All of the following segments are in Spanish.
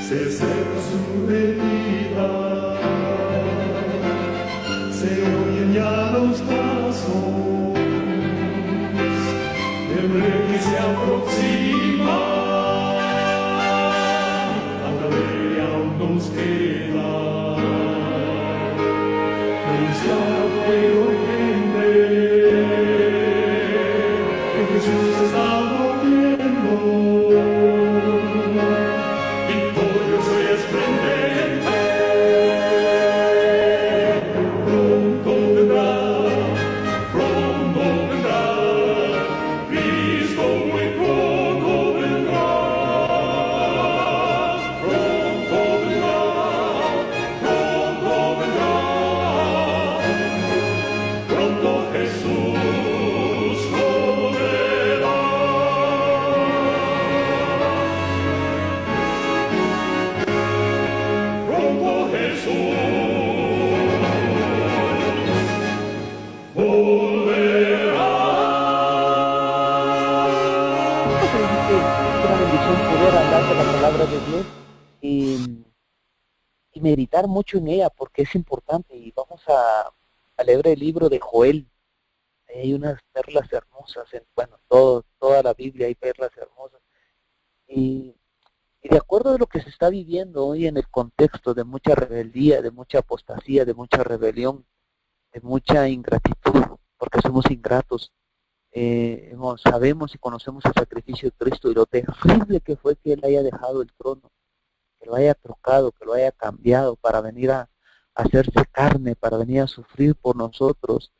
se seca su herida, se oyen ya los pasos del rey que se aproxima, hasta ver aún nos queda anunciar fuego urgente que Jesús está volviendo. De Dios y meditar mucho en ella porque es importante. Y vamos a leer el libro de Joel. Hay unas perlas hermosas, bueno, toda la Biblia hay perlas hermosas. Y de acuerdo a lo que se está viviendo hoy en el contexto de mucha rebeldía, de mucha apostasía, de mucha rebelión, de mucha ingratitud, porque somos ingratos, sabemos y conocemos el sacrificio de Cristo y lo terrible que fue que Él haya dejado el trono, que lo haya trocado, que lo haya cambiado para venir a hacerse carne, para venir a sufrir por nosotros,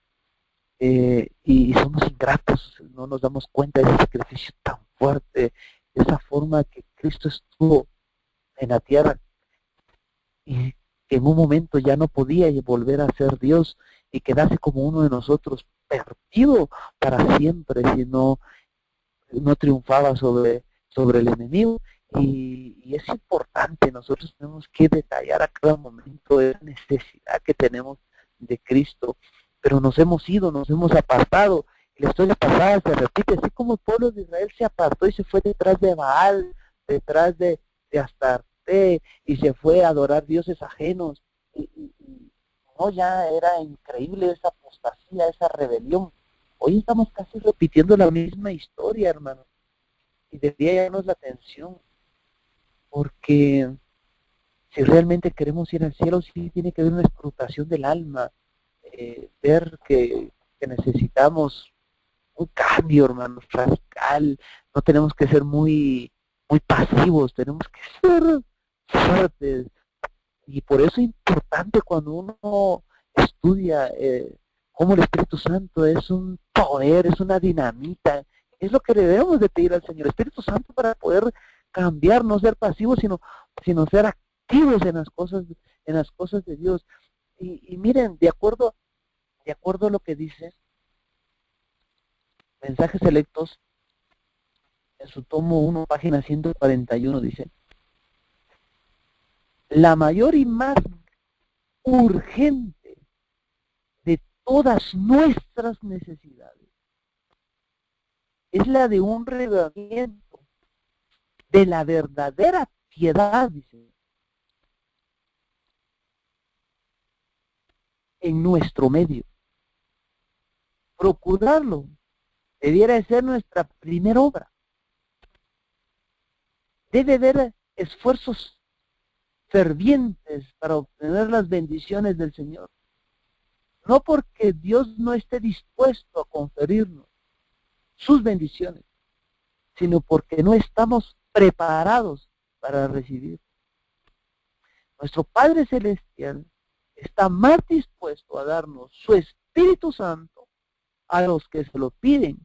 y somos ingratos, no nos damos cuenta de ese sacrificio tan fuerte, de esa forma que Cristo estuvo en la tierra y que en un momento ya no podía volver a ser Dios y quedarse como uno de nosotros, perdido para siempre si no triunfaba sobre el enemigo. Y es importante, nosotros tenemos que detallar a cada momento la necesidad que tenemos de Cristo, pero nos hemos ido, nos hemos apartado, y la historia pasada se repite, así como el pueblo de Israel se apartó y se fue detrás de Baal, detrás de Astarte, y se fue a adorar dioses ajenos, y no, ya era increíble esa apostasía, esa rebelión. Hoy estamos casi repitiendo la misma historia, hermano, y debería llamarnos la atención, porque si realmente queremos ir al cielo, sí tiene que haber una escrutación del alma, ver que necesitamos un cambio, hermano, radical. No tenemos que ser muy pasivos, tenemos que ser fuertes. Y por eso es importante cuando uno estudia cómo el Espíritu Santo es un poder, es una dinamita. Es lo que debemos de pedir al Señor, Espíritu Santo, para poder cambiar, no ser pasivos, sino ser activos en las cosas de Dios. Y miren, de acuerdo a lo que dice Mensajes Selectos, en su tomo 1, página 141, dice: la mayor y más urgente de todas nuestras necesidades es la de un revelamiento de la verdadera piedad, dice, en nuestro medio. Procurarlo debiera ser nuestra primera obra. Debe haber esfuerzos fervientes para obtener las bendiciones del Señor. No porque Dios no esté dispuesto a conferirnos sus bendiciones, sino porque no estamos preparados para recibir. Nuestro Padre Celestial está más dispuesto a darnos su Espíritu Santo a los que se lo piden,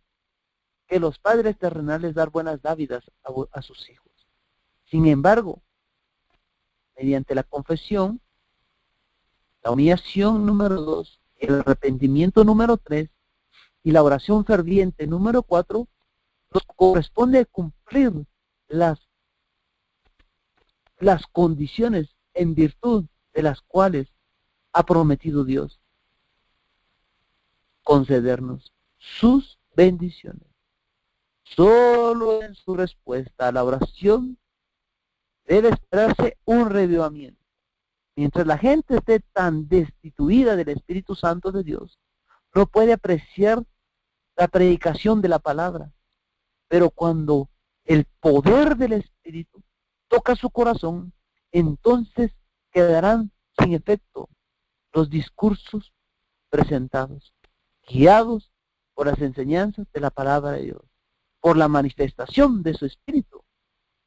que los padres terrenales dar buenas dádivas a sus hijos. Sin embargo, mediante la confesión, la humillación número 2, el arrepentimiento número 3 y la oración ferviente número 4, nos corresponde cumplir las condiciones en virtud de las cuales ha prometido Dios concedernos sus bendiciones. Solo en su respuesta a la oración debe esperarse un revivamiento. Mientras la gente esté tan destituida del Espíritu Santo de Dios, no puede apreciar la predicación de la palabra. Pero cuando el poder del Espíritu toca su corazón, entonces quedarán sin efecto los discursos presentados, guiados por las enseñanzas de la palabra de Dios, por la manifestación de su Espíritu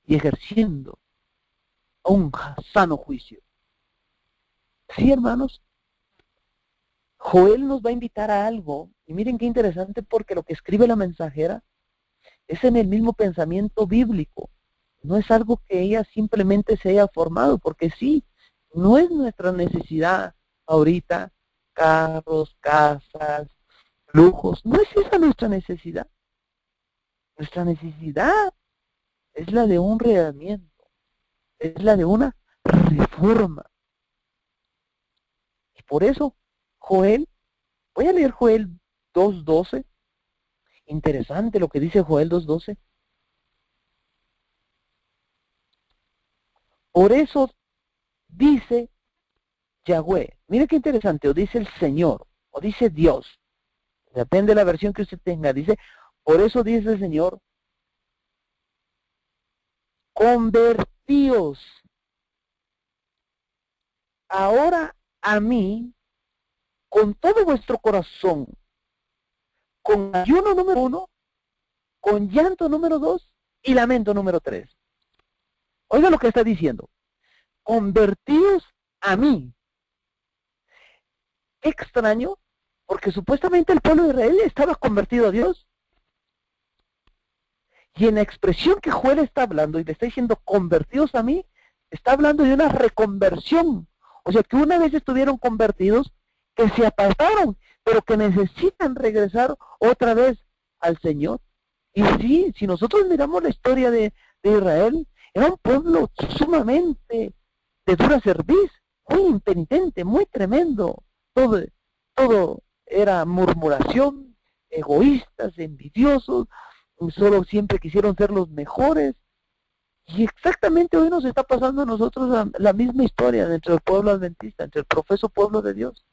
y ejerciendo un sano juicio. Sí, hermanos, Joel nos va a invitar a algo, y miren qué interesante, porque lo que escribe la mensajera es en el mismo pensamiento bíblico. No es algo que ella simplemente se haya formado, porque sí, no es nuestra necesidad ahorita, carros, casas, lujos, no es esa nuestra necesidad. Nuestra necesidad es la de un reavivamiento, es la de una reforma. Y por eso, Joel, voy a leer Joel 2:12. Interesante lo que dice Joel 2:12. Por eso dice Yahweh. Mire qué interesante, o dice el Señor, o dice Dios. Depende de la versión que usted tenga. Dice, por eso dice el Señor, convertíos ahora a mí con todo vuestro corazón, con ayuno número 1, con llanto número 2 y lamento número 3. Oiga lo que está diciendo. Convertíos a mí. Qué extraño, porque supuestamente el pueblo de Israel estaba convertido a Dios. Y en la expresión que Joel está hablando, y le está diciendo convertidos a mí, está hablando de una reconversión. O sea, que una vez estuvieron convertidos, que se apartaron, pero que necesitan regresar otra vez al Señor. Y sí, si nosotros miramos la historia de Israel, era un pueblo sumamente de dura cerviz, muy impenitente, muy tremendo. Todo era murmuración, egoístas, envidiosos, solo siempre quisieron ser los mejores. Y exactamente hoy nos está pasando a nosotros la misma historia entre el pueblo adventista, entre el profeso pueblo de Dios.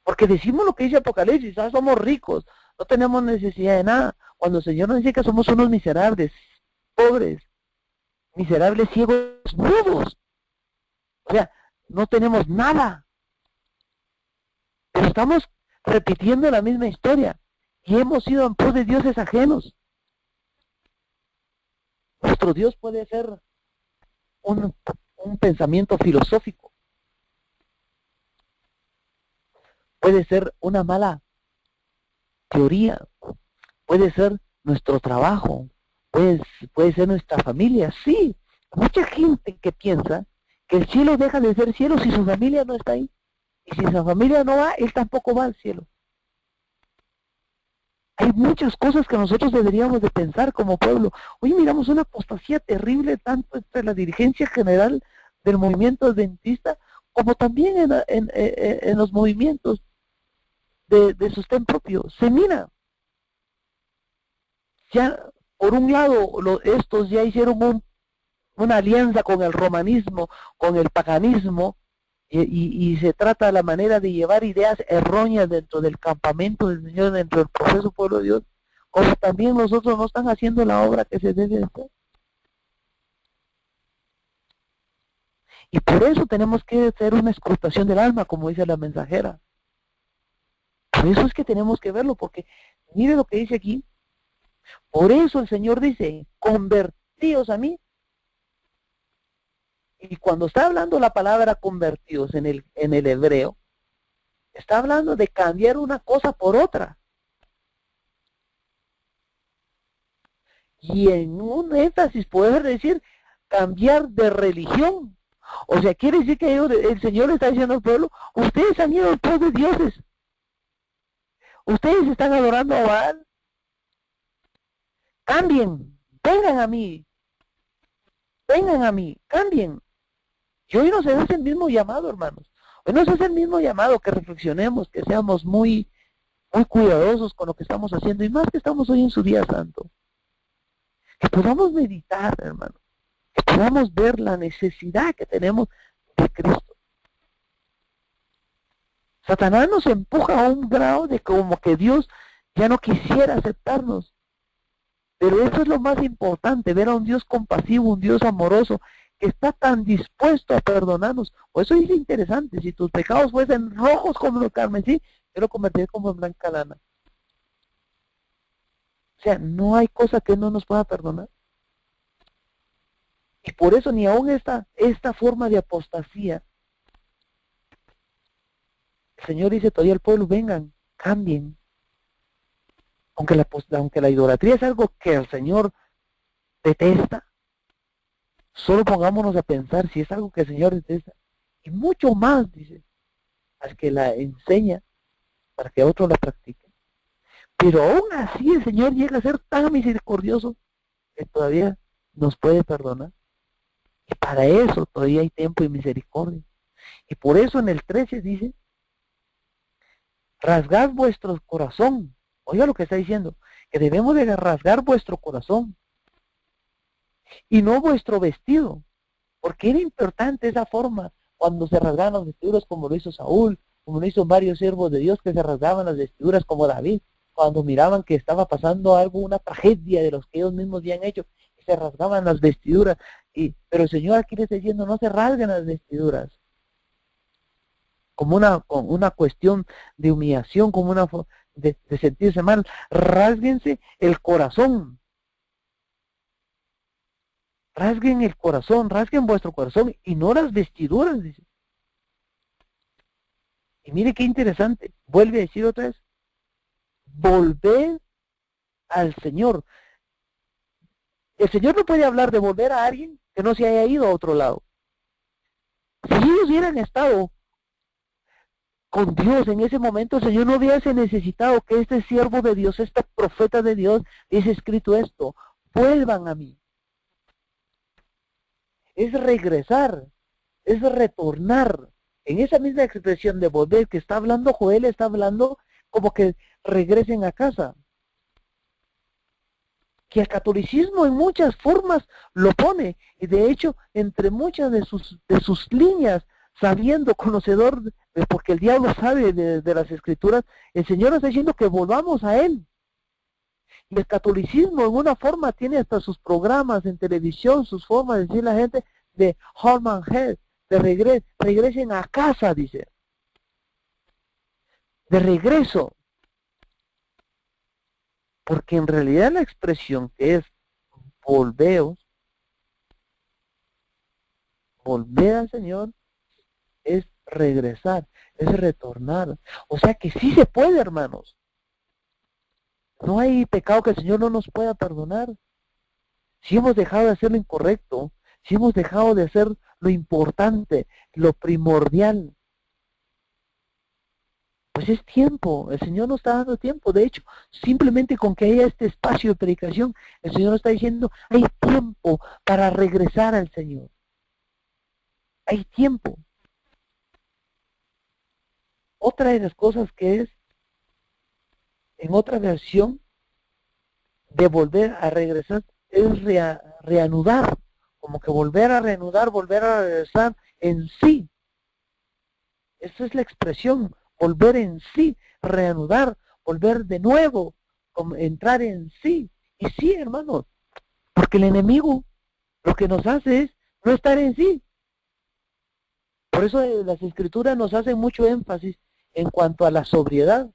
Porque decimos lo que dice Apocalipsis, somos ricos, no tenemos necesidad de nada. Cuando el Señor nos dice que somos unos miserables, pobres, miserables, ciegos, mudos. O sea, no tenemos nada. Pero estamos repitiendo la misma historia. Y hemos sido en pos de dioses ajenos. Nuestro Dios puede ser un pensamiento filosófico. Puede ser una mala teoría. Puede ser nuestro trabajo. Puede ser nuestra familia. Sí, mucha gente que piensa que el cielo deja de ser cielo si su familia no está ahí. Y si su familia no va, él tampoco va al cielo. Hay muchas cosas que nosotros deberíamos de pensar como pueblo. Hoy miramos una apostasía terrible tanto entre la dirigencia general del movimiento adventista como también en los movimientos de sostén propio. Se mira. Ya, por un lado, estos ya hicieron una alianza con el romanismo, con el paganismo, y se trata de la manera de llevar ideas erróneas dentro del campamento del Señor, dentro del proceso pueblo de Dios, como también nosotros no están haciendo la obra que se debe hacer. Y por eso tenemos que hacer una escrutación del alma, como dice la mensajera. Por eso es que tenemos que verlo, porque mire lo que dice aquí. Por eso el Señor dice, convertíos a mí. Y cuando está hablando la palabra convertidos en el hebreo, está hablando de cambiar una cosa por otra. Y en un énfasis poder decir cambiar de religión. O sea, quiere decir que el Señor le está diciendo al pueblo, ustedes han ido al pueblo de dioses. Ustedes están adorando a Baal. Cambien, vengan a mí, cambien. Y hoy nos hace el mismo llamado, hermanos. Hoy nos hace el mismo llamado, que reflexionemos, que seamos muy cuidadosos con lo que estamos haciendo, y más que estamos hoy en su día santo. Que podamos meditar, hermanos. que podamos ver la necesidad que tenemos de Cristo. Satanás nos empuja a un grado de como que Dios ya no quisiera aceptarnos. Pero eso es lo más importante, ver a un Dios compasivo, un Dios amoroso, que está tan dispuesto a perdonarnos. Por eso es interesante, si tus pecados fuesen rojos como el carmesí, yo lo convertiré como en blanca lana. O sea, no hay cosa que no nos pueda perdonar. Y por eso ni aún esta forma de apostasía, el Señor dice todavía al pueblo, vengan, cambien. Aunque la idolatría es algo que el Señor detesta, solo pongámonos a pensar si es algo que el Señor detesta. Y mucho más, dice, al que la enseña para que otros la practiquen. Pero aún así el Señor llega a ser tan misericordioso que todavía nos puede perdonar. Y para eso todavía hay tiempo y misericordia. Y por eso en el 13 dice, rasgad vuestro corazón. Oiga lo que está diciendo, que debemos de rasgar vuestro corazón y no vuestro vestido. Porque era importante esa forma cuando se rasgaban las vestiduras como lo hizo Saúl, como lo hizo varios siervos de Dios que se rasgaban las vestiduras como David, cuando miraban que estaba pasando algo, una tragedia de los que ellos mismos habían hecho, y se rasgaban las vestiduras. Pero el Señor aquí le está diciendo, no se rasguen las vestiduras. Como una cuestión de humillación, como una de sentirse mal. Rásguense el corazón. Rasguen el corazón, rasguen vuestro corazón y no las vestiduras, dice. Y mire qué interesante, vuelve a decir otra vez, volver al Señor. El Señor no puede hablar de volver a alguien que no se haya ido a otro lado. Si ellos hubieran estado con Dios en ese momento, el Señor no hubiese necesitado que este siervo de Dios, este profeta de Dios, hubiese escrito esto, vuelvan a mí. Es regresar, es retornar. En esa misma expresión de volver que está hablando Joel, está hablando como que regresen a casa. Que el catolicismo en muchas formas lo pone, y de hecho, entre muchas de sus líneas, sabiendo, conocedor, porque el diablo sabe de las escrituras, el Señor está diciendo que volvamos a Él. Y el catolicismo en una forma tiene hasta sus programas en televisión, sus formas de decir a la gente de home and head, de regresen a casa, dice. De regreso. Porque en realidad la expresión que es volveos, volver al Señor, es regresar, es retornar. O sea que sí se puede, hermanos. No hay pecado que el Señor no nos pueda perdonar. Si hemos dejado de hacer lo incorrecto, si hemos dejado de hacer lo importante, lo primordial, pues es tiempo. El Señor nos está dando tiempo. De hecho, simplemente con que haya este espacio de predicación, el Señor nos está diciendo, hay tiempo para regresar al Señor. Hay tiempo. Otra de las cosas que es, en otra versión, de volver a regresar, es reanudar, como que volver a reanudar, volver a regresar en sí. Esa es la expresión, volver en sí, reanudar, volver de nuevo, entrar en sí. Y sí, hermanos, porque el enemigo lo que nos hace es no estar en sí. Por eso las escrituras nos hacen mucho énfasis en cuanto a la sobriedad.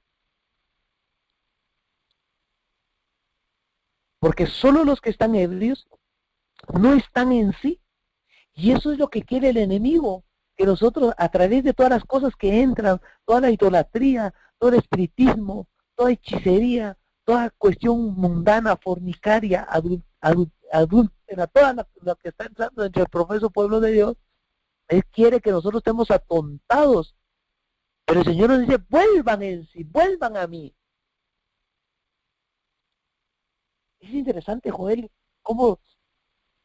Porque solo los que están ebrios no están en sí. Y eso es lo que quiere el enemigo. Que nosotros, a través de todas las cosas que entran, toda la idolatría, todo el espiritismo, toda hechicería, toda cuestión mundana, fornicaria, adúltera, toda lo que está entrando entre el profeso pueblo de Dios, Él quiere que nosotros estemos atontados. Pero el Señor nos dice, vuelvan en sí, vuelvan a mí. Es interesante, Joel, cómo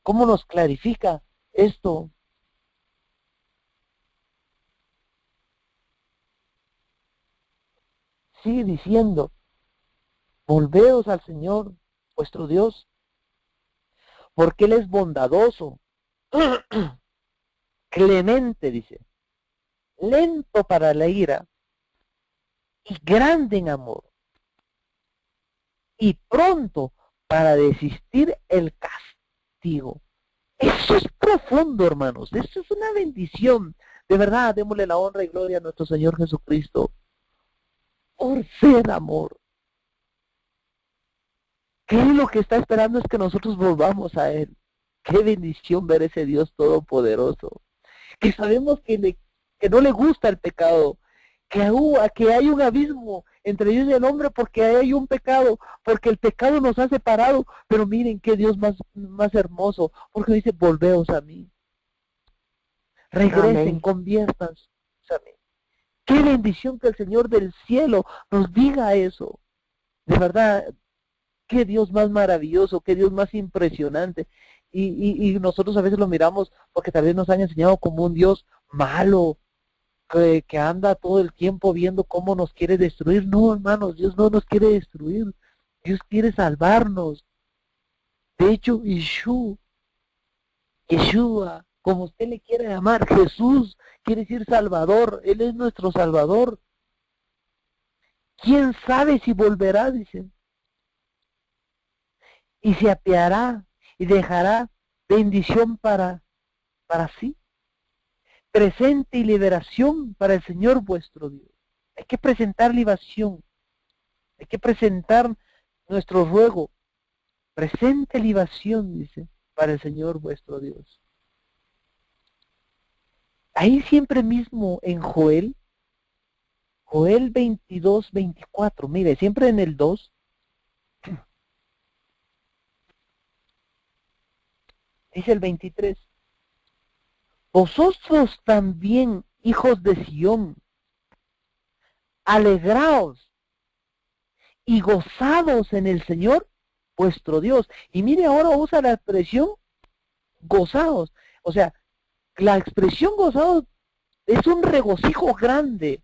nos clarifica esto. Sigue diciendo, volveos al Señor, vuestro Dios, porque Él es bondadoso clemente, dice, lento para la ira y grande en amor, y pronto para desistir el castigo. Eso es profundo, hermanos. Eso es una bendición. De verdad, démosle la honra y gloria a nuestro Señor Jesucristo por ser amor. ¿Qué es lo que está esperando? Es que nosotros volvamos a Él. Qué bendición ver ese Dios todopoderoso. Que sabemos que no le gusta el pecado. Que hay un abismo entre Dios y el hombre porque hay un pecado. Porque el pecado nos ha separado. Pero miren qué Dios más hermoso. Porque dice, volveos a mí. Regresen, Amén. conviértanse a mí. Qué bendición que el Señor del cielo nos diga eso. De verdad, qué Dios más maravilloso, qué Dios más impresionante. Y nosotros a veces lo miramos porque tal vez nos han enseñado como un Dios malo, que anda todo el tiempo viendo cómo nos quiere destruir. No, hermanos, Dios no nos quiere destruir. Dios quiere salvarnos. De hecho, Yeshua, como usted le quiere llamar, Jesús, quiere decir Salvador. Él es nuestro Salvador. ¿Quién sabe si volverá? Dice. Y se apiará y dejará bendición para sí. Presente y liberación para el Señor vuestro Dios. Hay que presentar libación. Hay que presentar nuestro ruego. Presente libación, dice, para el Señor vuestro Dios. Ahí siempre mismo en Joel 22, 24, mire, siempre en el 2, dice el 23, vosotros también, hijos de Sión, alegraos y gozados en el Señor vuestro Dios. Y mire, ahora usa la expresión gozados. O sea, la expresión gozados es un regocijo grande.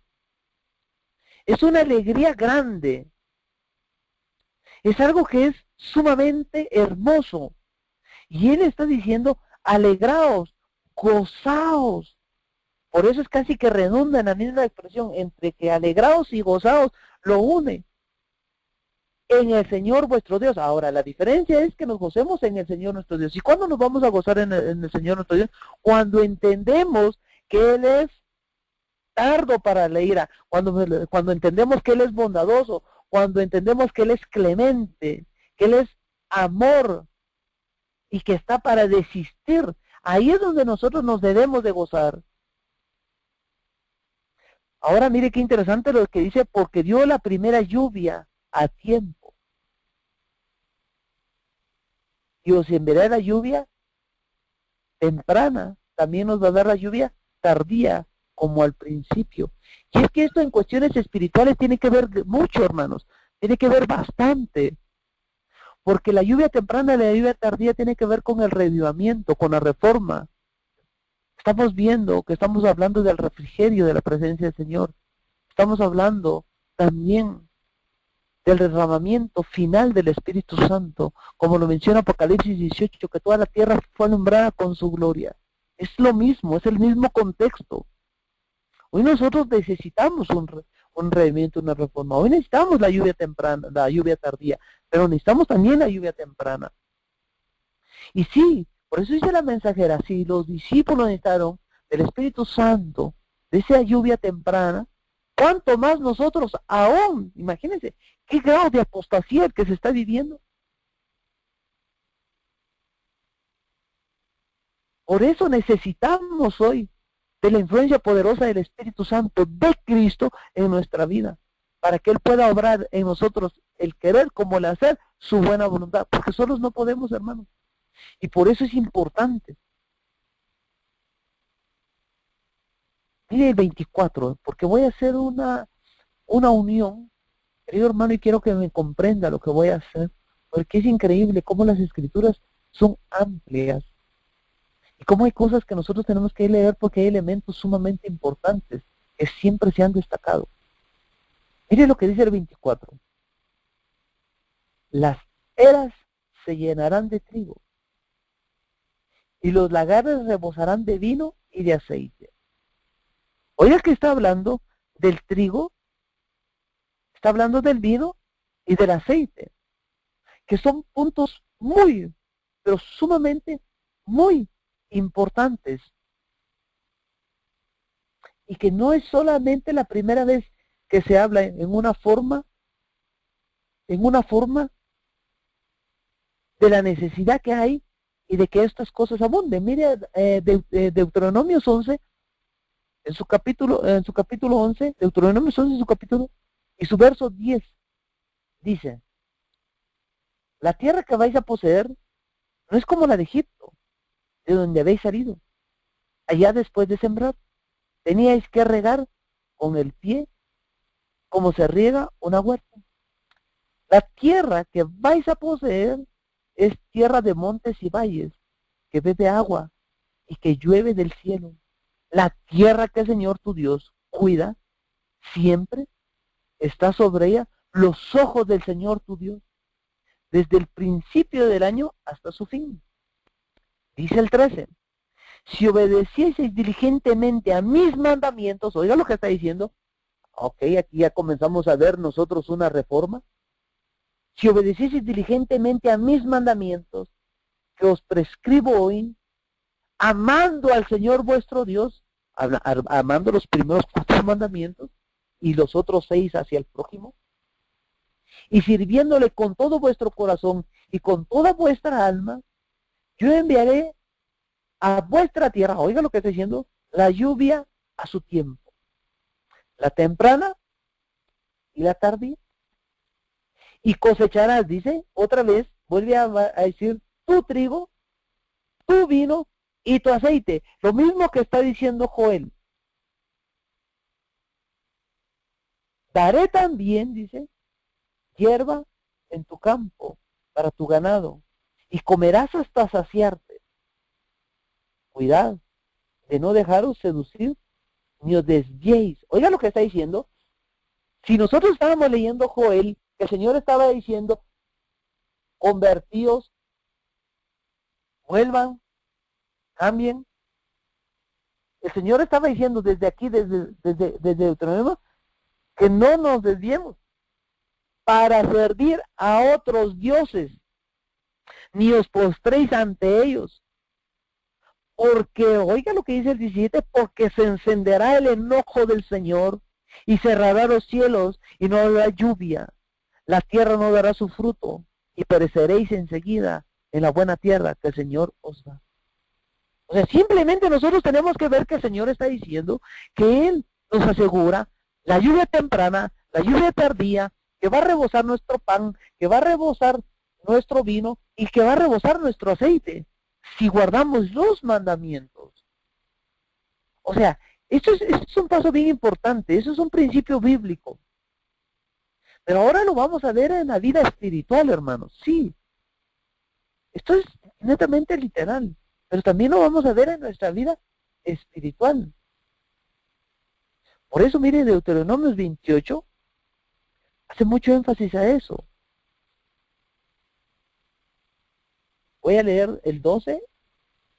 Es una alegría grande. Es algo que es sumamente hermoso. Y él está diciendo, alegraos, gozaos. Por eso es casi que redunda en la misma expresión, entre que alegraos y gozaos lo une en el Señor vuestro Dios. Ahora, la diferencia es que nos gocemos en el Señor nuestro Dios. ¿Y cuándo nos vamos a gozar en el Señor nuestro Dios? Cuando entendemos que Él es tardo para la ira, cuando entendemos que Él es bondadoso, cuando entendemos que Él es clemente, que Él es amor y que está para desistir. Ahí es donde nosotros nos debemos de gozar. Ahora mire qué interesante lo que dice, porque dio la primera lluvia a tiempo. Dios enviará la lluvia temprana, también nos va a dar la lluvia tardía, como al principio. Y es que esto en cuestiones espirituales tiene que ver mucho, hermanos, tiene que ver bastante, porque la lluvia temprana y la lluvia tardía tiene que ver con el reavivamiento, con la reforma. Estamos viendo que estamos hablando del refrigerio de la presencia del Señor. Estamos hablando también del derramamiento final del Espíritu Santo, como lo menciona Apocalipsis 18, que toda la tierra fue alumbrada con su gloria. Es lo mismo, es el mismo contexto. Hoy nosotros necesitamos un revivimiento, una reforma. Hoy necesitamos la lluvia temprana, la lluvia tardía, pero necesitamos también la lluvia temprana. Y sí, por eso dice la mensajera, si los discípulos necesitaron del Espíritu Santo, de esa lluvia temprana, ¿cuánto más nosotros aún? Imagínense, ¿qué grado de apostasía el que se está viviendo? Por eso necesitamos hoy de la influencia poderosa del Espíritu Santo de Cristo en nuestra vida, para que Él pueda obrar en nosotros el querer como el hacer, su buena voluntad, porque solos no podemos, hermanos. Y por eso es importante. Mire el 24, porque voy a hacer una unión, querido hermano, y quiero que me comprenda lo que voy a hacer, porque es increíble cómo las escrituras son amplias, y cómo hay cosas que nosotros tenemos que leer porque hay elementos sumamente importantes que siempre se han destacado. Mire lo que dice el 24. Las eras se llenarán de trigo, y los lagares rebosarán de vino y de aceite. Oiga que está hablando del trigo, está hablando del vino y del aceite, que son puntos muy, pero sumamente muy importantes, y que no es solamente la primera vez que se habla en una forma de la necesidad que hay y de que estas cosas abunden. Mire, Deuteronomios 11, en su capítulo 11, Deuteronomios 11, su capítulo, y su verso 10, dice: la tierra que vais a poseer no es como la de Egipto, de donde habéis salido. Allá después de sembrar, teníais que regar con el pie, como se riega una huerta. La tierra que vais a poseer es tierra de montes y valles, que bebe agua y que llueve del cielo. La tierra que el Señor tu Dios cuida, siempre está sobre ella los ojos del Señor tu Dios, desde el principio del año hasta su fin. Dice el 13, si obedecieseis diligentemente a mis mandamientos, oiga lo que está diciendo, ok, aquí ya comenzamos a ver nosotros una reforma. Si obedecieseis diligentemente a mis mandamientos, que os prescribo hoy, amando al Señor vuestro Dios, amando los primeros 4 mandamientos y los otros 6 hacia el prójimo, y sirviéndole con todo vuestro corazón y con toda vuestra alma, yo enviaré a vuestra tierra, oiga lo que está diciendo, la lluvia a su tiempo, la temprana y la tardía. Y cosecharás, dice, otra vez, vuelve a decir, tu trigo, tu vino y tu aceite. Lo mismo que está diciendo Joel. Daré también, dice, hierba en tu campo para tu ganado, y comerás hasta saciarte. Cuidado de no dejaros seducir ni os desviéis. Oiga lo que está diciendo. Si nosotros estábamos leyendo Joel, que el Señor estaba diciendo, convertíos, vuelvan, cambien. El Señor estaba diciendo desde aquí, desde Deuteronomio, que no nos desviemos para servir a otros dioses, ni os postréis ante ellos. Porque, oiga lo que dice el 17, porque se encenderá el enojo del Señor y cerrará los cielos y no habrá lluvia. La tierra no dará su fruto y pereceréis enseguida en la buena tierra que el Señor os da. O sea, simplemente nosotros tenemos que ver que el Señor está diciendo que Él nos asegura la lluvia temprana, la lluvia tardía, que va a rebosar nuestro pan, que va a rebosar nuestro vino y que va a rebosar nuestro aceite, si guardamos los mandamientos. O sea, esto es un paso bien importante, eso es un principio bíblico. Pero ahora lo vamos a ver en la vida espiritual, hermanos. Sí, esto es netamente literal, pero también lo vamos a ver en nuestra vida espiritual. Por eso, mire, Deuteronomios 28 hace mucho énfasis a eso. Voy a leer el 12,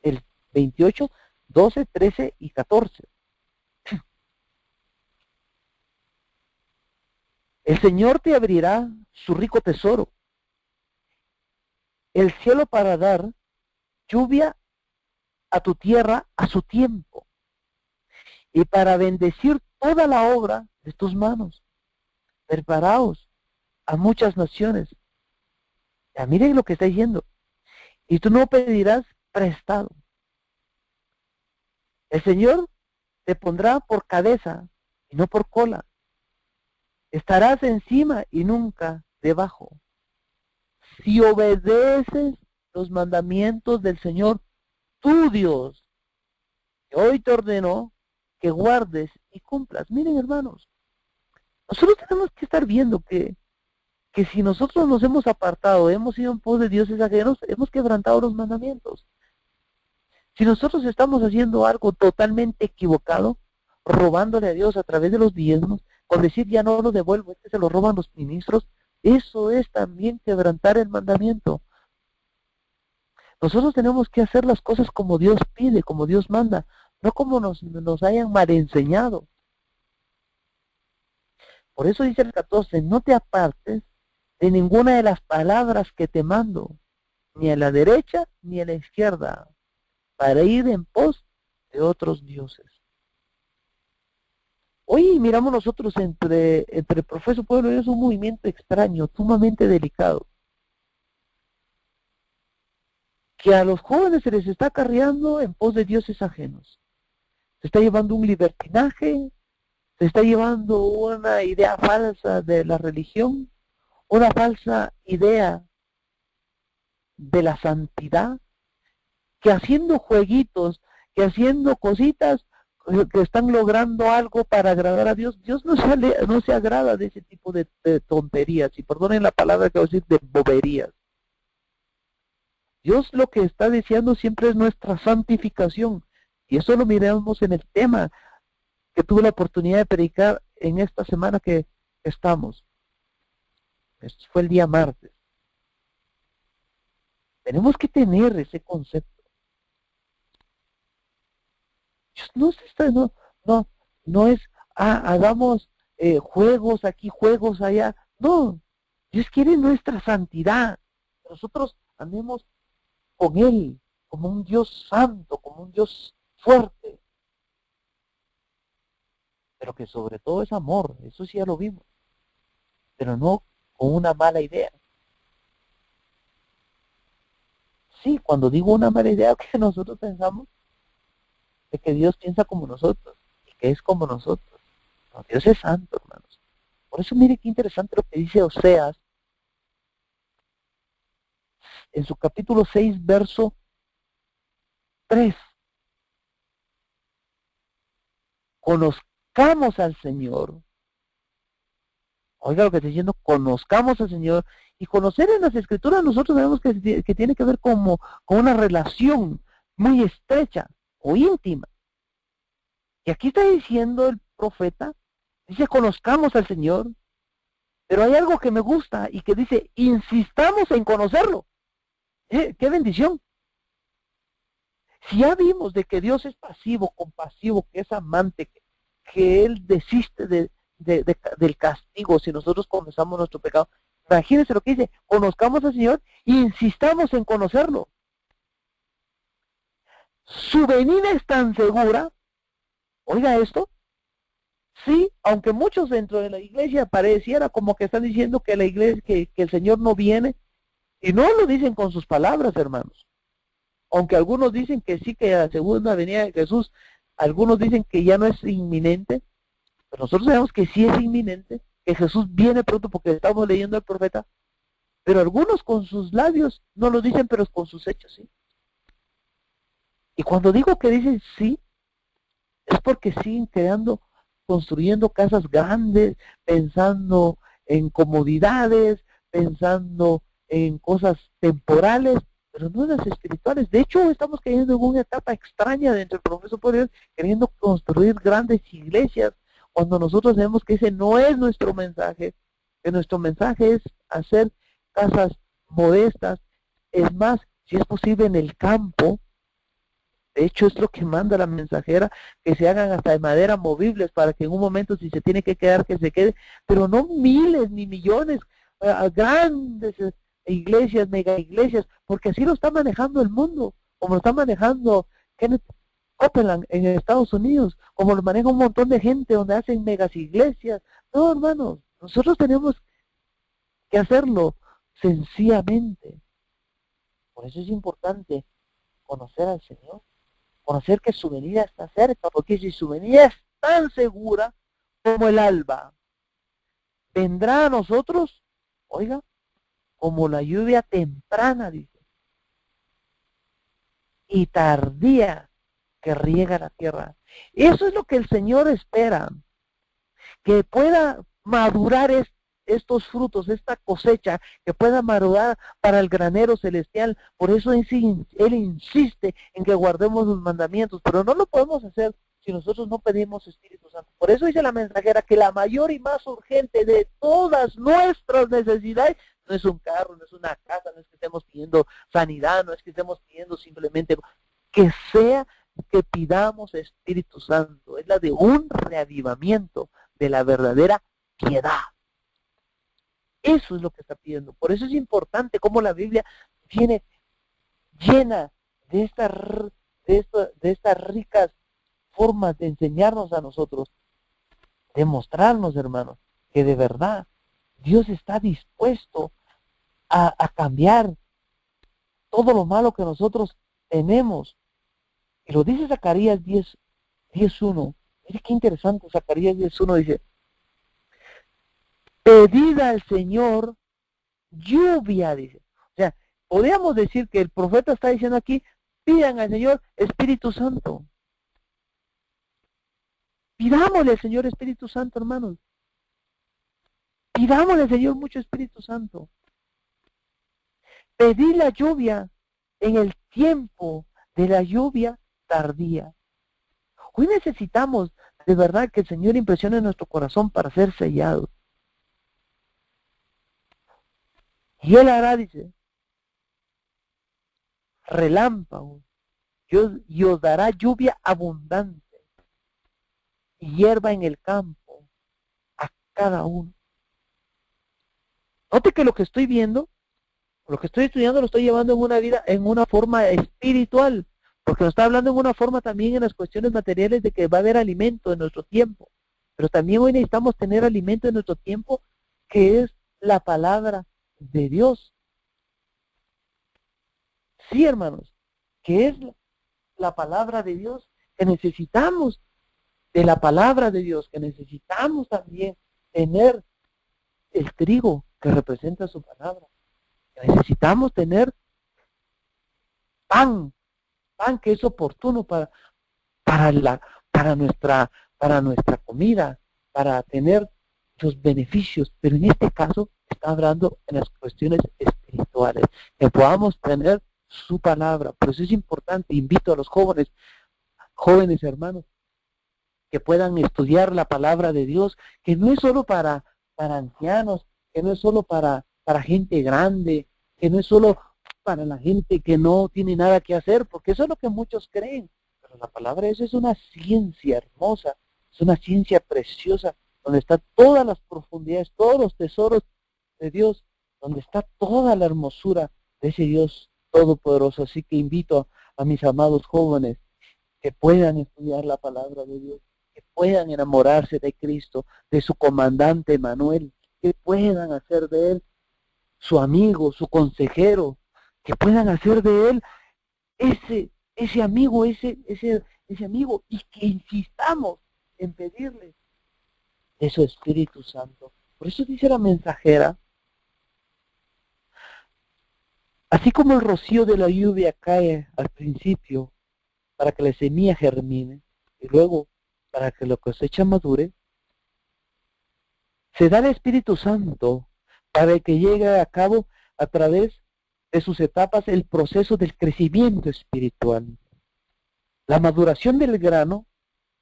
el 28, 12, 13 y 14. El Señor te abrirá su rico tesoro, el cielo para dar lluvia a tu tierra a su tiempo, y para bendecir toda la obra de tus manos. Preparaos a muchas naciones. Ya miren lo que está diciendo. Y tú no pedirás prestado. El Señor te pondrá por cabeza y no por cola. Estarás encima y nunca debajo. Si obedeces los mandamientos del Señor, tu Dios, que hoy te ordenó que guardes y cumplas. Miren, hermanos, nosotros tenemos que estar viendo que si nosotros nos hemos apartado, hemos ido en pos de dioses ajenos, hemos quebrantado los mandamientos. Si nosotros estamos haciendo algo totalmente equivocado, robándole a Dios a través de los diezmos, con decir ya no lo devuelvo, es que se lo roban los ministros, eso es también quebrantar el mandamiento. Nosotros tenemos que hacer las cosas como Dios pide, como Dios manda, no como nos hayan mal enseñado. Por eso dice el 14, no te apartes de ninguna de las palabras que te mando, ni a la derecha ni a la izquierda, para ir en pos de otros dioses. Hoy miramos nosotros entre el profeso pueblo y Dios un movimiento extraño, sumamente delicado, que a los jóvenes se les está acarreando en pos de dioses ajenos. Se está llevando un libertinaje, se está llevando una idea falsa de la religión, una falsa idea de la santidad, que haciendo jueguitos, que haciendo cositas, que están logrando algo para agradar a Dios. Dios no se agrada de ese tipo de tonterías, y perdonen la palabra que voy a decir, de boberías. Dios lo que está deseando siempre es nuestra santificación, y eso lo miramos en el tema que tuve la oportunidad de predicar en esta semana que estamos. Esto fue el día martes. Tenemos que tener ese concepto. Dios no es, hagamos juegos aquí, juegos allá. No, Dios quiere nuestra santidad. Nosotros andemos con Él, como un Dios santo, como un Dios fuerte. Pero que sobre todo es amor, eso sí ya lo vimos. Pero no con una mala idea. Sí, cuando digo una mala idea, que nosotros pensamos de que Dios piensa como nosotros, y que es como nosotros. No, Dios es santo, hermanos. Por eso mire qué interesante lo que dice Oseas, en su capítulo 6, verso 3. Conozcamos al Señor. Oiga lo que está diciendo, conozcamos al Señor. Y conocer en las Escrituras nosotros sabemos que tiene que ver con una relación muy estrecha o íntima. Y aquí está diciendo el profeta, dice, conozcamos al Señor, pero hay algo que me gusta y que dice, insistamos en conocerlo. ¡Qué bendición! Si ya vimos de que Dios es pasivo, compasivo, que es amante, que Él desiste del castigo si nosotros confesamos nuestro pecado, imagínense lo que dice, conozcamos al Señor e insistamos en conocerlo. Su venida es tan segura, oiga esto, sí, aunque muchos dentro de la iglesia pareciera como que están diciendo que la iglesia, que el Señor no viene, y no lo dicen con sus palabras, hermanos. Aunque algunos dicen que sí, que la segunda venida de Jesús, algunos dicen que ya no es inminente, pero nosotros sabemos que sí es inminente, que Jesús viene pronto porque estamos leyendo al profeta, pero algunos con sus labios no lo dicen, pero con sus hechos sí. Y cuando digo que dicen sí, es porque siguen construyendo casas grandes, pensando en comodidades, pensando en cosas temporales, pero no en las espirituales. De hecho, estamos cayendo en una etapa extraña dentro del proceso por Dios, queriendo construir grandes iglesias, cuando nosotros sabemos que ese no es nuestro mensaje, que nuestro mensaje es hacer casas modestas, es más, si es posible en el campo. De hecho, es lo que manda la mensajera, que se hagan hasta de madera movibles para que en un momento, si se tiene que quedar, que se quede, pero no miles ni millones, grandes iglesias, mega iglesias, porque así lo está manejando el mundo, como lo está manejando Kenneth Copeland en Estados Unidos, como lo maneja un montón de gente donde hacen megas iglesias. No, hermanos, nosotros tenemos que hacerlo sencillamente. Por eso es importante conocer al Señor, conocer que su venida está cerca, porque si su venida es tan segura como el alba, vendrá a nosotros, oiga, como la lluvia temprana, dice, y tardía que riega la tierra. Eso es lo que el Señor espera, que pueda madurar estos frutos, esta cosecha, que pueda madurar para el granero celestial. Por eso Él insiste en que guardemos los mandamientos, pero no lo podemos hacer si nosotros no pedimos Espíritu Santo. Por eso dice la mensajera que la mayor y más urgente de todas nuestras necesidades no es un carro, no es una casa, no es que estemos pidiendo sanidad, no es que estemos pidiendo simplemente que sea que pidamos Espíritu Santo, es la de un reavivamiento de la verdadera piedad. Eso es lo que está pidiendo. Por eso es importante cómo la Biblia viene llena de estas ricas formas de enseñarnos a nosotros, de mostrarnos, hermanos, que de verdad Dios está dispuesto a cambiar todo lo malo que nosotros tenemos. Y lo dice Zacarías 10:1. Mire qué interesante, Zacarías 10:1 dice, pedid al Señor lluvia, dice. O sea, podríamos decir que el profeta está diciendo aquí, pidan al Señor Espíritu Santo. Pidámosle al Señor Espíritu Santo, hermanos. Pidámosle al Señor mucho Espíritu Santo. Pedid la lluvia en el tiempo de la lluvia tardía. Hoy necesitamos de verdad que el Señor impresione nuestro corazón para ser sellados. Y Él hará, dice, relámpagos, y os dará lluvia abundante, y hierba en el campo a cada uno. Note que lo que estoy viendo, lo que estoy estudiando, lo estoy llevando en una vida, en una forma espiritual, porque nos está hablando en una forma también en las cuestiones materiales de que va a haber alimento en nuestro tiempo, pero también hoy necesitamos tener alimento en nuestro tiempo, que es la palabra de Dios. Sí, hermanos, que es la palabra de Dios, que necesitamos de la palabra de Dios, que necesitamos también tener el trigo que representa su palabra. Necesitamos tener pan que es oportuno para nuestra comida, para tener los beneficios, pero en este caso está hablando en las cuestiones espirituales, que podamos tener su palabra. Por eso es importante, invito a los jóvenes hermanos, que puedan estudiar la palabra de Dios, que no es solo para ancianos, que no es solo para gente grande, que no es solo para la gente que no tiene nada que hacer, porque eso es lo que muchos creen. Pero la palabra de Dios es una ciencia hermosa, es una ciencia preciosa, donde están todas las profundidades, todos los tesoros de Dios, donde está toda la hermosura de ese Dios todopoderoso. Así que invito a mis amados jóvenes que puedan estudiar la palabra de Dios, que puedan enamorarse de Cristo, de su comandante Manuel, que puedan hacer de él su amigo, su consejero, que puedan hacer de él ese amigo, ese amigo, y que insistamos en pedirle de su Espíritu Santo. Por eso dice la mensajera, así como el rocío de la lluvia cae al principio para que la semilla germine y luego para que la cosecha madure, se da el Espíritu Santo para que llegue a cabo a través de sus etapas el proceso del crecimiento espiritual. La maduración del grano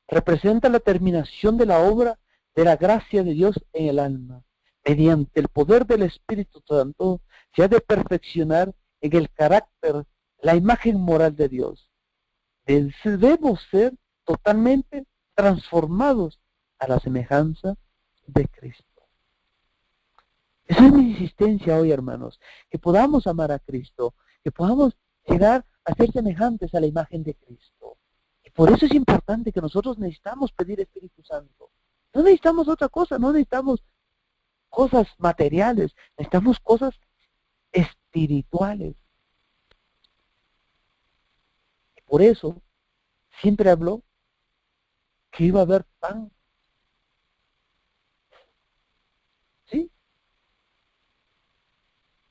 representa la terminación de la obra de la gracia de Dios en el alma. Mediante el poder del Espíritu Santo se ha de perfeccionar en el carácter, la imagen moral de Dios. Debemos ser totalmente transformados a la semejanza de Cristo. Esa es mi insistencia hoy, hermanos, que podamos amar a Cristo, que podamos llegar a ser semejantes a la imagen de Cristo. Y por eso es importante que nosotros necesitamos pedir Espíritu Santo. No necesitamos otra cosa, no necesitamos cosas materiales, necesitamos cosas espirituales. Y por eso siempre habló que iba a haber pan. ¿Sí?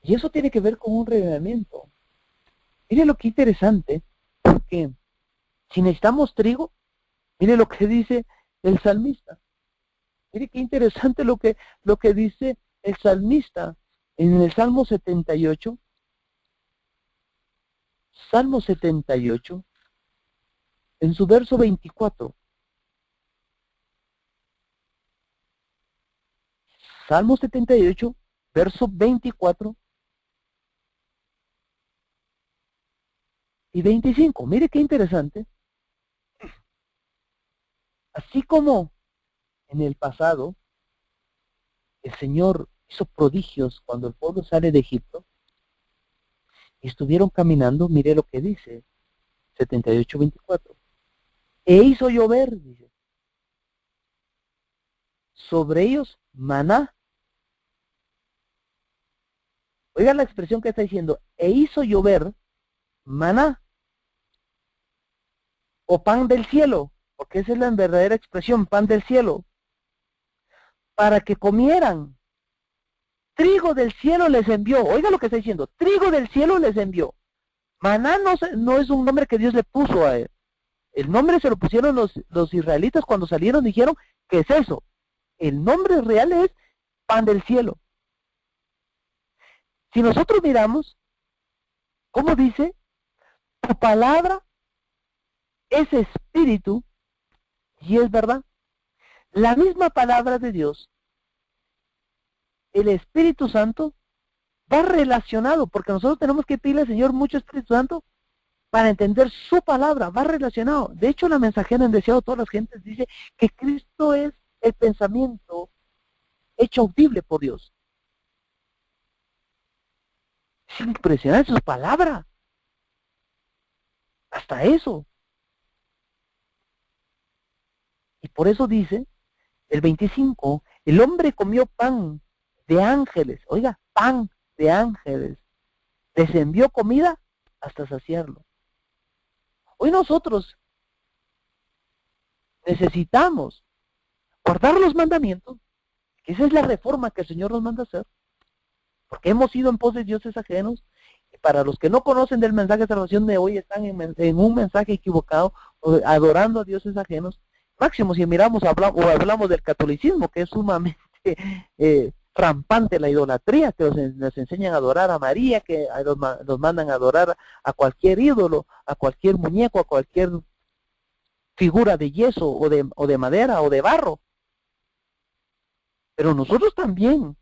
Y eso tiene que ver con un revelamiento. Mire lo que interesante, porque si necesitamos trigo, mire lo que dice el salmista. Mire qué interesante lo que dice el salmista en el Salmo 78. Salmo 78, en su verso 24. Salmo 78, verso 24 y 25. Mire qué interesante. Así como en el pasado el Señor hizo prodigios cuando el pueblo sale de Egipto, y estuvieron caminando, mire lo que dice, 78:24. E hizo llover, dice, sobre ellos maná. Oiga la expresión que está diciendo, e hizo llover maná, o pan del cielo, porque esa es la verdadera expresión, pan del cielo, para que comieran. Trigo del cielo les envió. Oiga lo que está diciendo, trigo del cielo les envió. Maná no es un nombre que Dios le puso a él. El nombre se lo pusieron los israelitas cuando salieron, dijeron, ¿qué es eso? El nombre real es pan del cielo. Si nosotros miramos, ¿cómo dice? Tu palabra es espíritu y es verdad. La misma palabra de Dios, el Espíritu Santo, va relacionado, porque nosotros tenemos que pedirle al Señor mucho Espíritu Santo para entender su palabra, va relacionado. De hecho, la mensajera en Deseado de todas las gentes dice que Cristo es el pensamiento hecho audible por Dios. Es impresionante su palabra. Hasta eso. Y por eso dice, el 25, el hombre comió pan de ángeles. Oiga, pan de ángeles. Les envió comida hasta saciarlo. Hoy nosotros necesitamos guardar los mandamientos, que esa es la reforma que el Señor nos manda hacer, porque hemos ido en pos de dioses ajenos, y para los que no conocen del mensaje de salvación de hoy, están en un mensaje equivocado, adorando a dioses ajenos. Máximo, si miramos, hablamos del catolicismo, que es sumamente rampante la idolatría, que nos enseñan a adorar a María, que los mandan a adorar a cualquier ídolo, a cualquier muñeco, a cualquier figura de yeso o de madera o de barro. Pero nosotros también,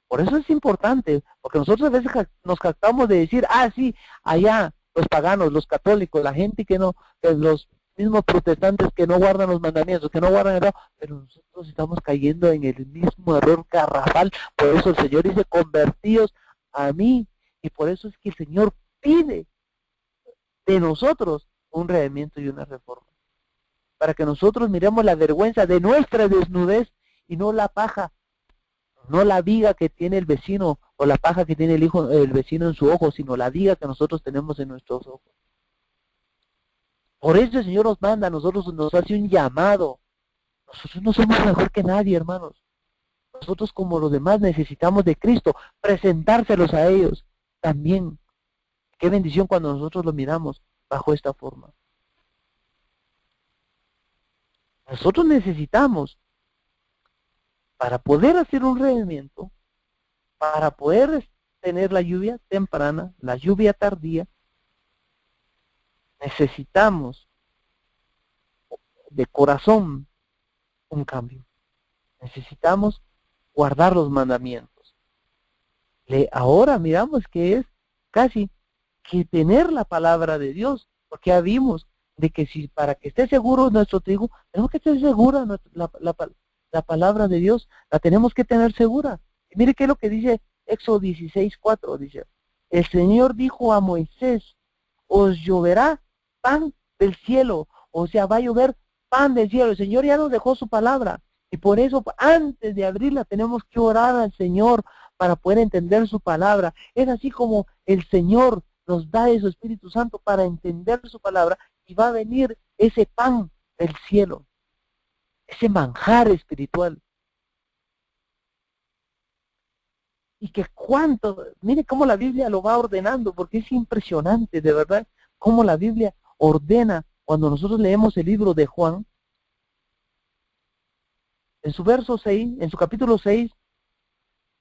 por eso es importante, porque nosotros a veces nos jactamos de decir, sí, allá los paganos, los católicos, la gente que los mismos protestantes que no guardan los mandamientos, que no guardan el error, pero nosotros estamos cayendo en el mismo error garrafal. Por eso el Señor dice, convertíos a mí, y por eso es que el Señor pide de nosotros un redimiento y una reforma, para que nosotros miremos la vergüenza de nuestra desnudez y no la paja, no la viga que tiene el vecino o la paja que tiene el vecino en su ojo, sino la viga que nosotros tenemos en nuestros ojos. Por eso el Señor nos manda, nosotros nos hace un llamado. Nosotros no somos mejor que nadie, hermanos. Nosotros, como los demás, necesitamos de Cristo, presentárselos a ellos también. Qué bendición cuando nosotros lo miramos bajo esta forma. Nosotros necesitamos, para poder hacer un redimiento, para poder tener la lluvia temprana, la lluvia tardía, necesitamos de corazón un cambio. Necesitamos guardar los mandamientos. Ahora miramos que es casi que tener la palabra de Dios, porque ya vimos de que si para que esté seguro nuestro trigo, tenemos que estar segura la palabra de Dios, la tenemos que tener segura. Y mire qué es lo que dice Éxodo 16:4, dice, el Señor dijo a Moisés, os lloverá pan del cielo, o sea, va a llover pan del cielo. El Señor ya nos dejó su palabra, y por eso antes de abrirla tenemos que orar al Señor para poder entender su palabra. Es así como el Señor nos da de su Espíritu Santo para entender su palabra, y va a venir ese pan del cielo, ese manjar espiritual. Y que mire cómo la Biblia lo va ordenando, porque es impresionante, de verdad, cómo la Biblia ordena. Cuando nosotros leemos el libro de Juan, en su verso 6, en su capítulo 6,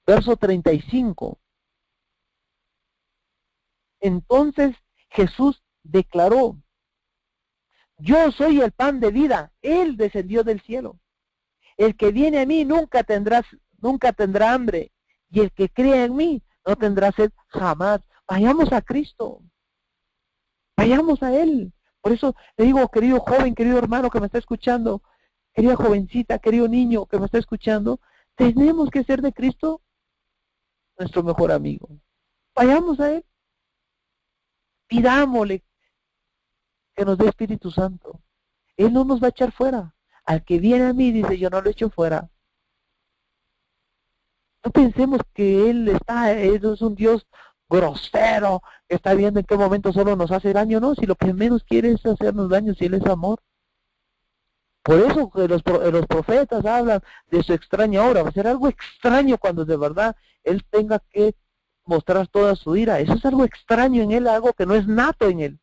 verso 35, entonces Jesús declaró, yo soy el pan de vida, Él descendió del cielo. El que viene a mí nunca tendrá hambre, y el que crea en mí no tendrá sed jamás. Vayamos a Cristo, vayamos a Él. Por eso le digo, querido joven, querido hermano que me está escuchando, querida jovencita, querido niño que me está escuchando, tenemos que ser de Cristo nuestro mejor amigo. Vayamos a Él, pidámosle que nos dé Espíritu Santo. Él no nos va a echar fuera. Al que viene a mí, dice, yo no lo echo fuera. No pensemos que Él es un Dios grosero, que está viendo en qué momento solo nos hace daño. No, si lo que menos quiere es hacernos daño, si Él es amor. Por eso que los profetas hablan de su extraña obra. Va a ser algo extraño cuando de verdad Él tenga que mostrar toda su ira. Eso es algo extraño en Él, algo que no es nato en Él.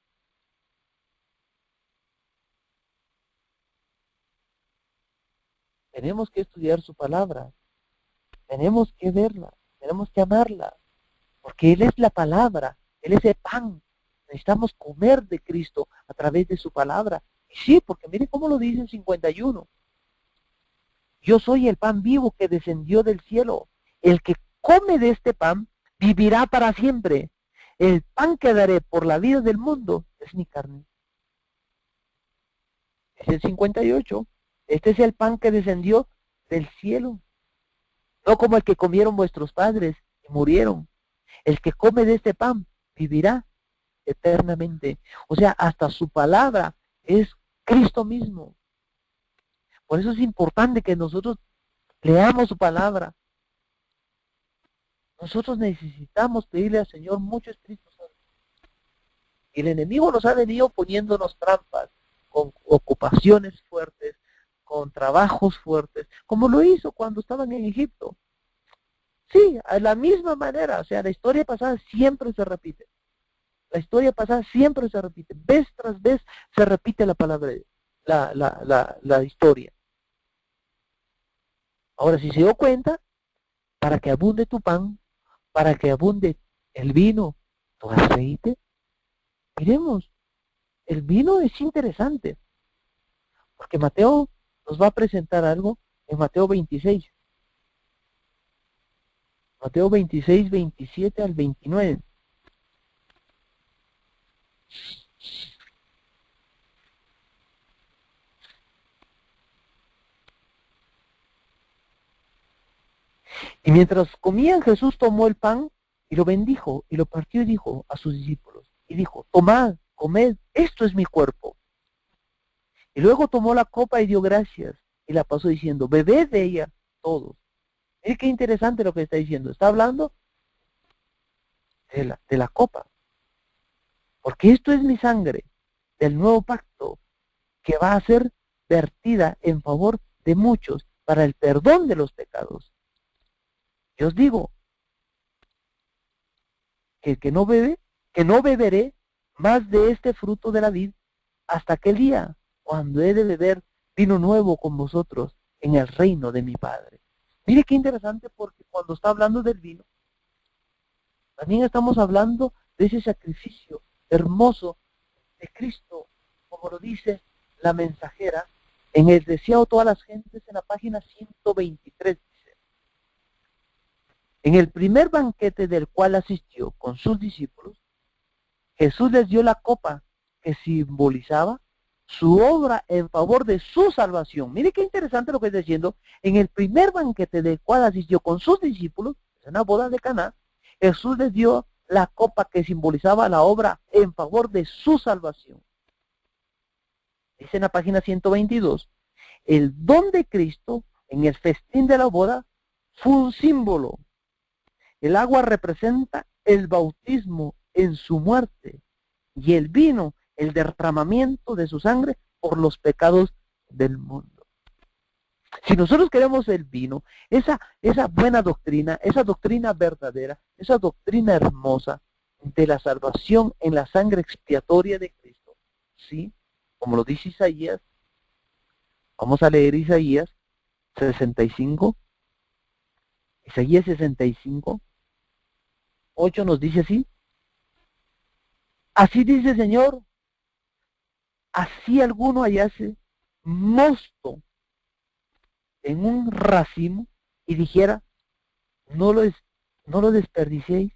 Tenemos que estudiar su palabra. Tenemos que verla. Tenemos que amarla. Porque Él es la palabra. Él es el pan. Necesitamos comer de Cristo a través de su palabra. Y sí, porque mire cómo lo dice en 51. Yo soy el pan vivo que descendió del cielo. El que come de este pan vivirá para siempre. El pan que daré por la vida del mundo es mi carne. Es el 58. Este es el pan que descendió del cielo. No como el que comieron vuestros padres y murieron. El que come de este pan vivirá eternamente. O sea, hasta su palabra es Cristo mismo. Por eso es importante que nosotros leamos su palabra. Nosotros necesitamos pedirle al Señor mucho Espíritu Santo. Y el enemigo nos ha venido poniéndonos trampas con ocupaciones fuertes, con trabajos fuertes, como lo hizo cuando estaban en Egipto. Sí, a la misma manera, o sea, la historia pasada siempre se repite. La historia pasada siempre se repite. Vez tras vez se repite la palabra, la historia. Ahora, si se dio cuenta, para que abunde tu pan, para que abunde el vino, tu aceite, miremos, el vino es interesante, porque Mateo nos va a presentar algo en Mateo 26. Mateo 26, 27 al 29. Y mientras comían, Jesús tomó el pan y lo bendijo y lo partió y dijo a sus discípulos, y dijo, tomad, comed, esto es mi cuerpo. Y luego tomó la copa y dio gracias y la pasó diciendo, bebed de ella todos. Mire qué interesante lo que está diciendo. Está hablando de la copa. Porque esto es mi sangre del nuevo pacto que va a ser vertida en favor de muchos para el perdón de los pecados. Yo os digo que el que no bebe, que no beberé más de este fruto de la vid hasta aquel día cuando he de beber vino nuevo con vosotros en el reino de mi Padre. Mire qué interesante, porque cuando está hablando del vino, también estamos hablando de ese sacrificio hermoso de Cristo, como lo dice la mensajera, en el deseado de todas las gentes, en la página 123. Dice, en el primer banquete del cual asistió con sus discípulos, Jesús les dio la copa que simbolizaba su obra en favor de su salvación. Mire qué interesante lo que está diciendo. En el primer banquete del cual asistió con sus discípulos, en una boda de Caná, Jesús les dio la copa que simbolizaba la obra en favor de su salvación. Dice en la página 122, el don de Cristo en el festín de la boda fue un símbolo. El agua representa el bautismo en su muerte y el vino el derramamiento de su sangre por los pecados del mundo. Si nosotros queremos el vino, esa buena doctrina, esa doctrina verdadera, esa doctrina hermosa de la salvación en la sangre expiatoria de Cristo, ¿sí? Como lo dice Isaías, vamos a leer Isaías 65, Isaías 65, 8 nos dice así, así dice el Señor, así alguno hallase mosto en un racimo y dijera, no lo es, no lo desperdiciéis,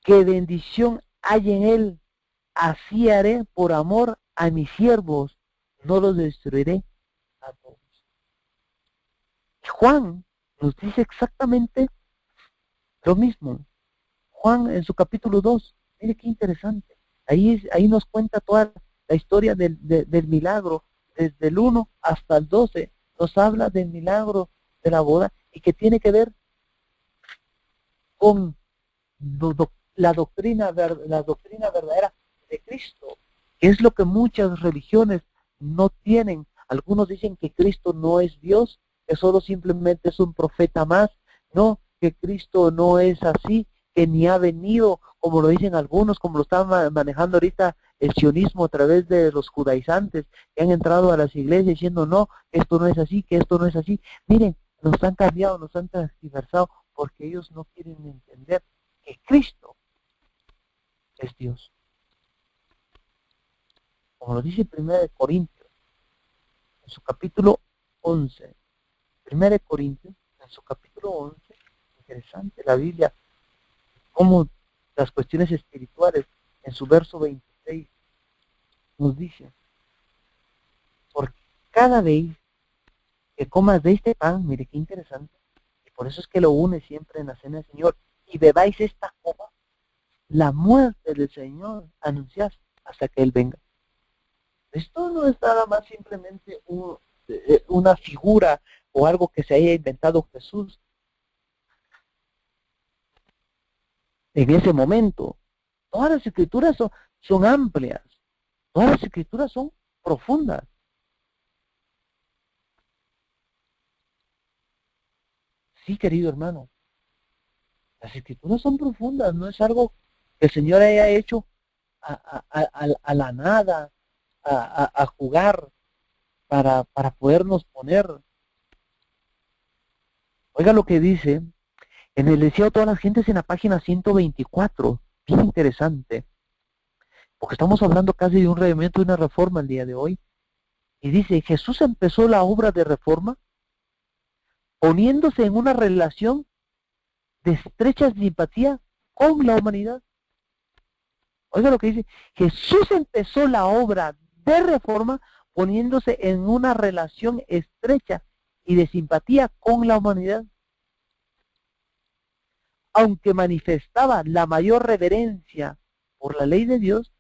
que bendición hay en él, así haré por amor a mis siervos, no los destruiré a todos. Y Juan nos dice exactamente lo mismo. Juan en su capítulo 2, mire qué interesante. Ahí nos cuenta toda la historia del milagro, desde el 1 hasta el 12, nos habla del milagro de la boda y que tiene que ver con la doctrina verdadera de Cristo, que es lo que muchas religiones no tienen. Algunos dicen que Cristo no es Dios, que solo simplemente es un profeta más, no, que Cristo no es así, que ni ha venido, como lo dicen algunos, como lo están manejando ahorita el sionismo a través de los judaizantes, que han entrado a las iglesias diciendo, no, esto no es así, que esto no es así. Miren, nos han cambiado, nos han transversado, porque ellos no quieren entender que Cristo es Dios. Como lo dice 1 Corintios, en su capítulo 11, 1 Corintios, en su capítulo 11, interesante la Biblia, como las cuestiones espirituales, en su verso 26, nos dice, porque cada vez que comas de este pan, mire qué interesante, y por eso es que lo une siempre en la cena del Señor, y bebáis esta copa, la muerte del Señor anunciás hasta que Él venga. Esto no es nada más simplemente una figura o algo que se haya inventado Jesús en ese momento. Todas las escrituras son amplias, todas las escrituras son profundas. Sí, querido hermano, las escrituras son profundas, no es algo que el Señor haya hecho a la nada, a jugar para podernos poner. Oiga lo que dice en el deseo de todas las gentes en la página 124, bien interesante, porque estamos hablando casi de un revivimiento y una reforma el día de hoy. Y dice, Jesús empezó la obra de reforma poniéndose en una relación de estrecha simpatía con la humanidad. Oiga lo que dice, Jesús empezó la obra de reforma poniéndose en una relación estrecha y de simpatía con la humanidad. Aunque manifestaba la mayor reverencia por la ley de Dios,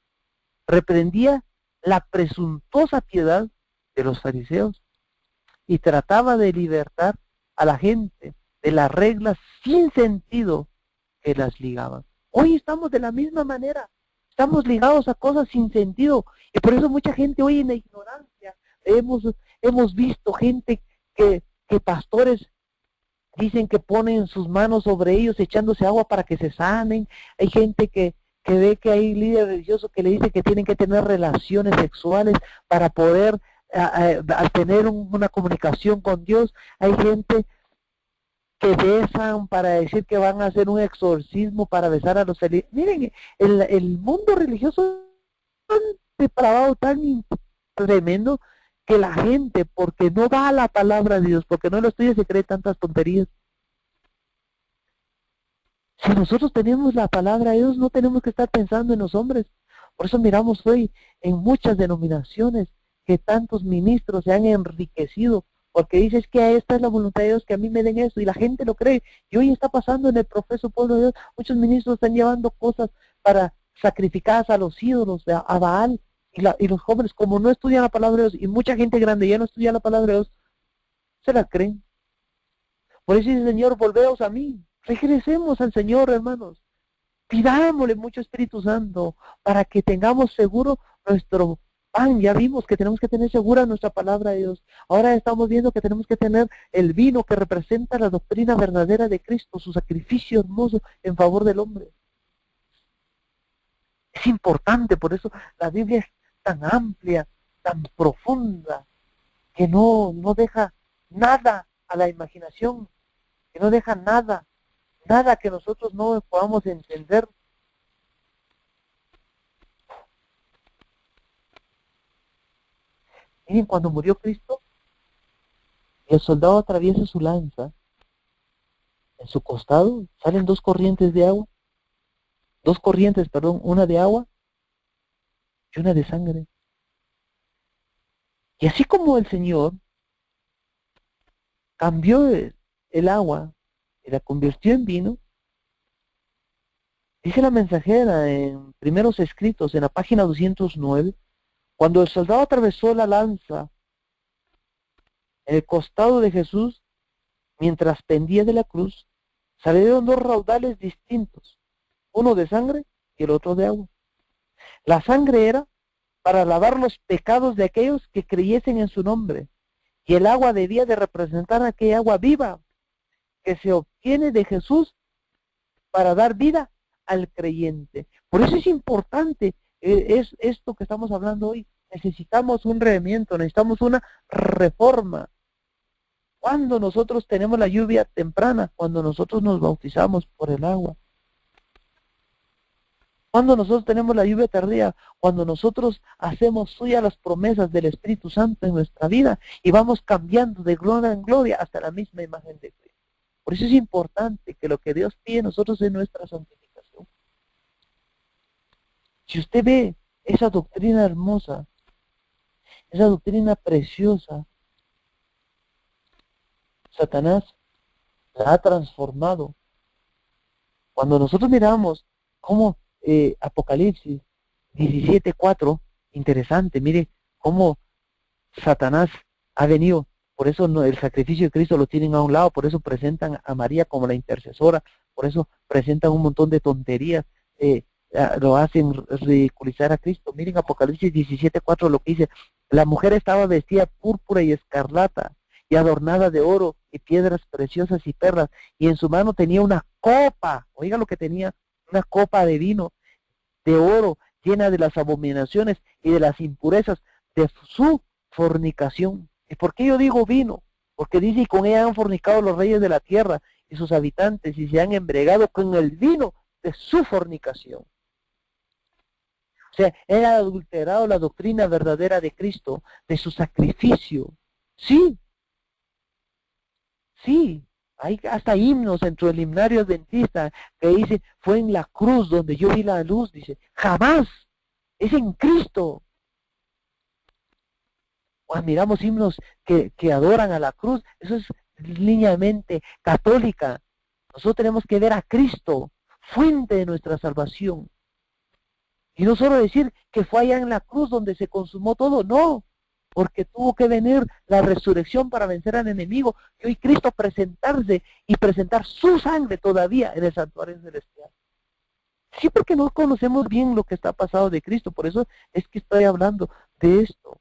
reprendía la presuntuosa piedad de los fariseos y trataba de libertar a la gente de las reglas sin sentido que las ligaban. Hoy estamos de la misma manera, estamos ligados a cosas sin sentido y por eso mucha gente hoy en la ignorancia, hemos visto gente que pastores dicen que ponen sus manos sobre ellos echándose agua para que se sanen. Hay gente que ve que hay líderes religiosos que le dicen que tienen que tener relaciones sexuales para poder tener una comunicación con Dios. Hay gente que besan para decir que van a hacer un exorcismo para besar a los felices. Miren, el mundo religioso es tan depravado, tan tremendo, que la gente, porque no va a la palabra de Dios, porque no lo estudia, se cree tantas tonterías. Si nosotros tenemos la palabra de Dios, no tenemos que estar pensando en los hombres. Por eso miramos hoy en muchas denominaciones que tantos ministros se han enriquecido, porque dices que esta es la voluntad de Dios, que a mí me den eso, y la gente lo cree. Y hoy está pasando en el profeso pueblo de Dios, muchos ministros están llevando cosas para sacrificadas a los ídolos, a Baal, y los jóvenes, como no estudian la palabra de Dios, y mucha gente grande ya no estudia la palabra de Dios, se la creen. Por eso dice, Señor, volveos a mí. Regresemos al Señor, hermanos. Pidámosle mucho Espíritu Santo para que tengamos seguro nuestro pan. Ya vimos que tenemos que tener segura nuestra palabra de Dios. Ahora estamos viendo que tenemos que tener el vino que representa la doctrina verdadera de Cristo, su sacrificio hermoso en favor del hombre. Es importante, por eso la Biblia es tan amplia, tan profunda, que no deja nada a la imaginación, que no deja nada que nosotros no podamos entender. Miren, cuando murió Cristo, el soldado atraviesa su lanza en su costado salen dos corrientes de agua, dos corrientes, perdón, una de agua y una de sangre. Y así como el Señor cambió el agua y la convirtió en vino, dice la mensajera en Primeros Escritos, en la página 209, cuando el soldado atravesó la lanza en el costado de Jesús, mientras pendía de la cruz, salieron dos raudales distintos, uno de sangre y el otro de agua. La sangre era para lavar los pecados de aquellos que creyesen en su nombre, y el agua debía de representar aquella agua viva que se obtiene de Jesús para dar vida al creyente. Por eso es importante, es esto que estamos hablando hoy. Necesitamos un redimiento, necesitamos una reforma. Cuando nosotros tenemos la lluvia temprana, cuando nosotros nos bautizamos por el agua. Cuando nosotros tenemos la lluvia tardía, cuando nosotros hacemos suyas las promesas del Espíritu Santo en nuestra vida y vamos cambiando de gloria en gloria hasta la misma imagen de Cristo. Por eso es importante que lo que Dios pide a nosotros es nuestra santificación. Si usted ve esa doctrina hermosa, esa doctrina preciosa, Satanás la ha transformado. Cuando nosotros miramos cómo Apocalipsis 17:4, interesante, mire cómo Satanás ha venido. Por eso el sacrificio de Cristo lo tienen a un lado, por eso presentan a María como la intercesora, por eso presentan un montón de tonterías, lo hacen ridiculizar a Cristo. Miren Apocalipsis 17:4 lo que dice: la mujer estaba vestida púrpura y escarlata y adornada de oro y piedras preciosas y perlas, y en su mano tenía una copa, oiga lo que tenía, una copa de vino de oro llena de las abominaciones y de las impurezas de su fornicación. ¿Y por qué yo digo vino? Porque dice: y con ella han fornicado los reyes de la tierra y sus habitantes, y se han embregado con el vino de su fornicación. O sea, él ha adulterado la doctrina verdadera de Cristo, de su sacrificio. Sí, sí, hay hasta himnos dentro del himnario adventista que dice: fue en la cruz donde yo vi la luz, dice. Jamás, es en Cristo. Cuando miramos himnos que adoran a la cruz, eso es lineamente católica. Nosotros tenemos que ver a Cristo, fuente de nuestra salvación. Y no solo decir que fue allá en la cruz donde se consumó todo, no, porque tuvo que venir la resurrección para vencer al enemigo, y hoy Cristo presentarse y presentar su sangre todavía en el santuario celestial. Sí, porque no conocemos bien lo que está pasado de Cristo, por eso es que estoy hablando de esto.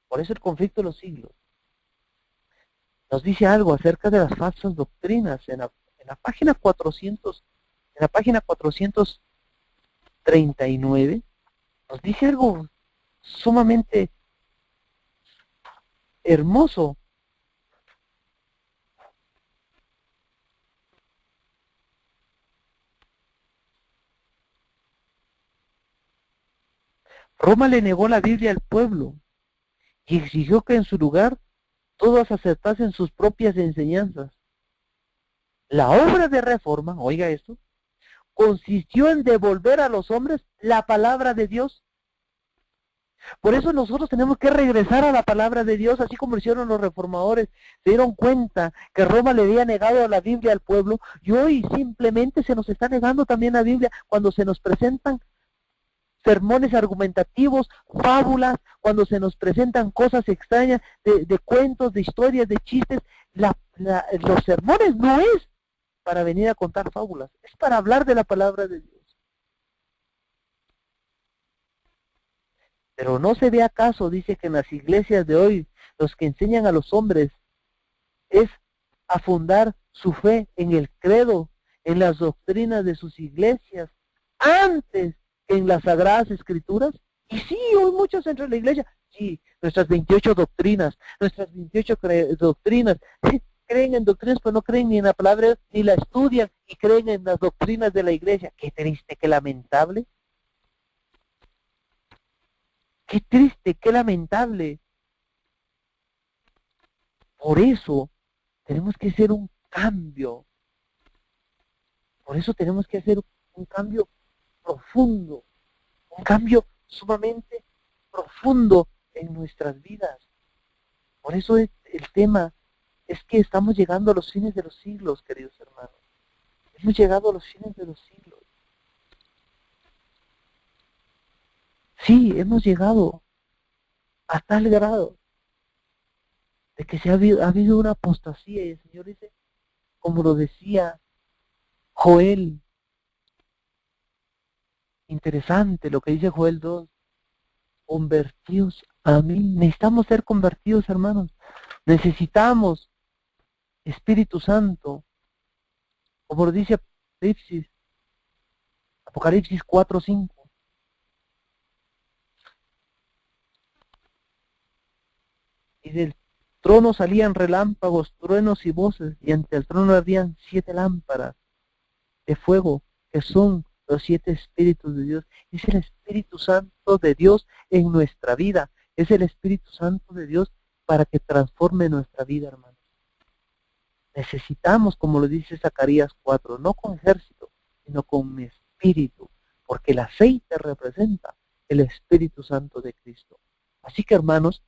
Por eso el conflicto de los siglos nos dice algo acerca de las falsas doctrinas. En la página 439, nos dice algo sumamente hermoso. Roma le negó la Biblia al pueblo y exigió que en su lugar todos aceptasen sus propias enseñanzas. La obra de reforma, oiga esto, consistió en devolver a los hombres la palabra de Dios. Por eso nosotros tenemos que regresar a la palabra de Dios, así como lo hicieron los reformadores. Se dieron cuenta que Roma le había negado la Biblia al pueblo, y hoy simplemente se nos está negando también la Biblia cuando se nos presentan sermones argumentativos, fábulas, cuando se nos presentan cosas extrañas de cuentos, de historias, de chistes. Los sermones no es para venir a contar fábulas, es para hablar de la palabra de Dios. Pero no se ve acaso, dice, que en las iglesias de hoy los que enseñan a los hombres es a fundar su fe en el credo, en las doctrinas de sus iglesias, antes que en las sagradas escrituras. Y sí, hoy muchos entran en la iglesia, sí, nuestras 28 doctrinas, sí, creen en doctrinas, pero no creen ni en la palabra, ni la estudian, y creen en las doctrinas de la iglesia. Qué triste, qué lamentable. Qué triste, qué lamentable. Por eso tenemos que hacer un cambio. Por eso tenemos que hacer un cambio profundo, un cambio sumamente profundo en nuestras vidas. Por eso el tema es que estamos llegando a los fines de los siglos, queridos hermanos. Hemos llegado a los fines de los siglos. Sí, hemos llegado a tal grado de que ha habido una apostasía y el Señor dice, como lo decía Joel, interesante lo que dice Joel 2, convertidos a mí. Necesitamos ser convertidos, hermanos. Necesitamos Espíritu Santo, como lo dice Apocalipsis 4:5. Y del trono salían relámpagos, truenos y voces, y ante el trono ardían 7 lámparas de fuego, que son los 7 Espíritus de Dios. Es el Espíritu Santo de Dios en nuestra vida. Es el Espíritu Santo de Dios para que transforme nuestra vida, hermanos. Necesitamos, como lo dice Zacarías 4, no con ejército, sino con mi espíritu, porque el aceite representa el Espíritu Santo de Cristo. Así que, hermanos,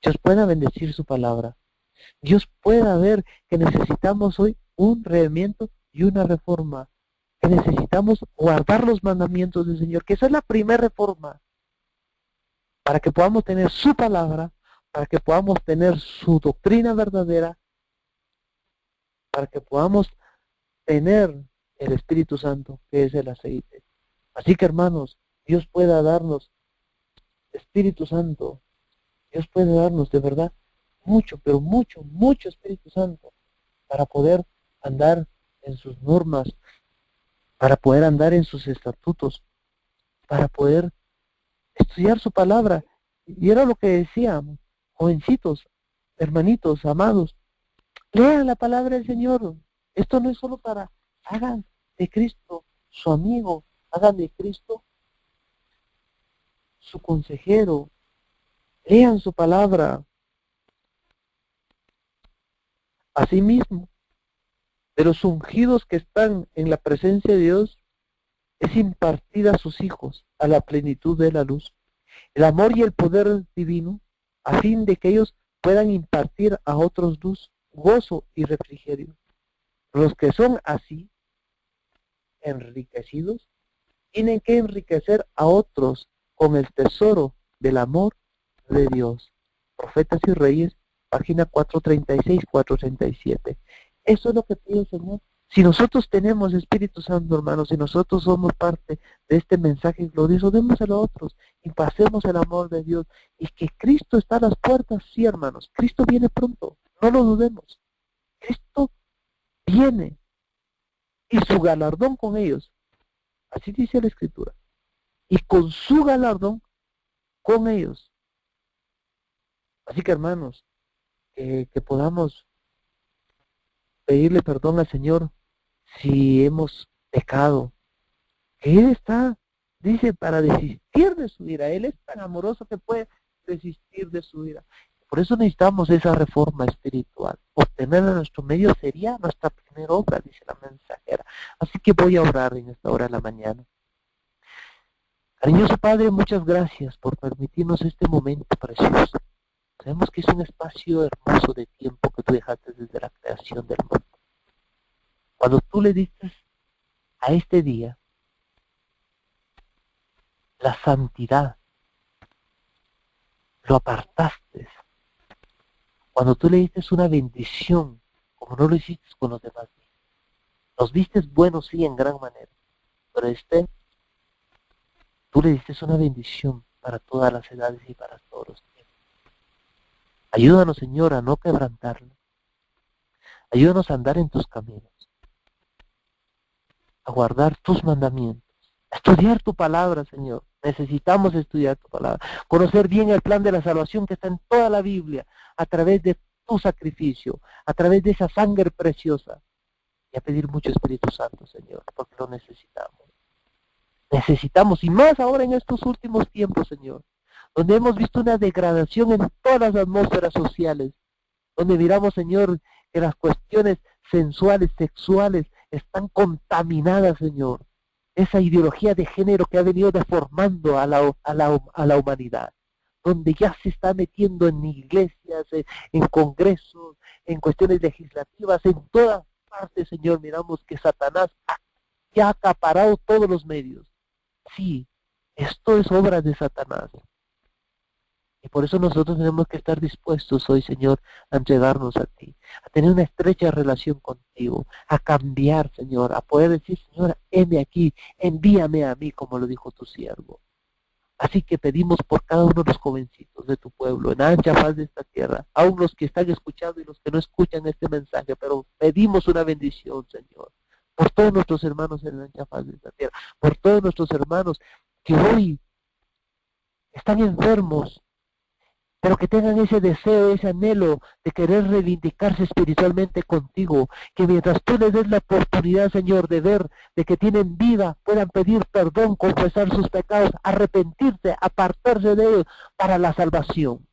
Dios pueda bendecir su palabra. Dios pueda ver que necesitamos hoy un revivimiento y una reforma, que necesitamos guardar los mandamientos del Señor, que esa es la primera reforma, para que podamos tener su palabra, para que podamos tener su doctrina verdadera, para que podamos tener el Espíritu Santo, que es el aceite. Así que, hermanos, Dios pueda darnos Espíritu Santo. Dios puede darnos de verdad mucho, pero mucho, mucho Espíritu Santo para poder andar en sus normas, para poder andar en sus estatutos, para poder estudiar su palabra. Y era lo que decíamos, jovencitos, hermanitos, amados, lean la palabra del Señor. Esto no es solo para, hagan de Cristo su amigo, hagan de Cristo su consejero, lean su palabra. Asimismo, de los ungidos que están en la presencia de Dios, es impartida a sus hijos a la plenitud de la luz, el amor y el poder divino, a fin de que ellos puedan impartir a otros luz, gozo y refrigerio. Los que son así, enriquecidos, tienen que enriquecer a otros con el tesoro del amor de Dios. Profetas y Reyes, página 436, 437. Eso es lo que pide el Señor. Si nosotros tenemos Espíritu Santo, hermanos, si nosotros somos parte de este mensaje glorioso, démoselo a otros y pasemos el amor de Dios. Y que Cristo está a las puertas, sí, hermanos. Cristo viene pronto, no lo dudemos. Cristo viene y su galardón con ellos. Así dice la Escritura. Y con su galardón con ellos. Así que, hermanos, que podamos pedirle perdón al Señor si hemos pecado. Que Él está, dice, para desistir de su ira. Él es tan amoroso que puede desistir de su ira. Por eso necesitamos esa reforma espiritual. Obtenerla en nuestro medio sería nuestra primera obra, dice la mensajera. Así que voy a orar en esta hora de la mañana. Cariñoso Padre, muchas gracias por permitirnos este momento precioso. Sabemos que es un espacio hermoso de tiempo que tú dejaste desde la creación del mundo. Cuando tú le diste a este día la santidad, lo apartaste. Cuando tú le diste una bendición, como no lo hiciste con los demás. Los vistes buenos, sí, en gran manera, pero tú le diste una bendición para todas las edades y para todos los tiempos. Ayúdanos, Señor, a no quebrantarlo. Ayúdanos a andar en tus caminos, a guardar tus mandamientos, a estudiar tu palabra, Señor. Necesitamos estudiar tu palabra, conocer bien el plan de la salvación que está en toda la Biblia, a través de tu sacrificio, a través de esa sangre preciosa, y a pedir mucho Espíritu Santo, Señor, porque lo necesitamos. Necesitamos, y más ahora en estos últimos tiempos, Señor, donde hemos visto una degradación en todas las atmósferas sociales, donde miramos, Señor, que las cuestiones sensuales, sexuales, están contaminadas, Señor. Esa ideología de género que ha venido deformando a la humanidad, donde ya se está metiendo en iglesias, en congresos, en cuestiones legislativas, en todas partes, Señor, miramos que Satanás ya ha acaparado todos los medios. Sí, esto es obra de Satanás. Y por eso nosotros tenemos que estar dispuestos hoy, Señor, a entregarnos a ti, a tener una estrecha relación contigo, a cambiar, Señor, a poder decir, Señor, heme aquí, envíame a mí, como lo dijo tu siervo. Así que pedimos por cada uno de los jovencitos de tu pueblo, en ancha faz de esta tierra, aún los que están escuchando y los que no escuchan este mensaje, pero pedimos una bendición, Señor, por todos nuestros hermanos en la ancha faz de esta tierra, por todos nuestros hermanos que hoy están enfermos, pero que tengan ese deseo, ese anhelo de querer reivindicarse espiritualmente contigo, que mientras tú les des la oportunidad, Señor, de ver de que tienen vida, puedan pedir perdón, confesar sus pecados, arrepentirse, apartarse de ellos para la salvación.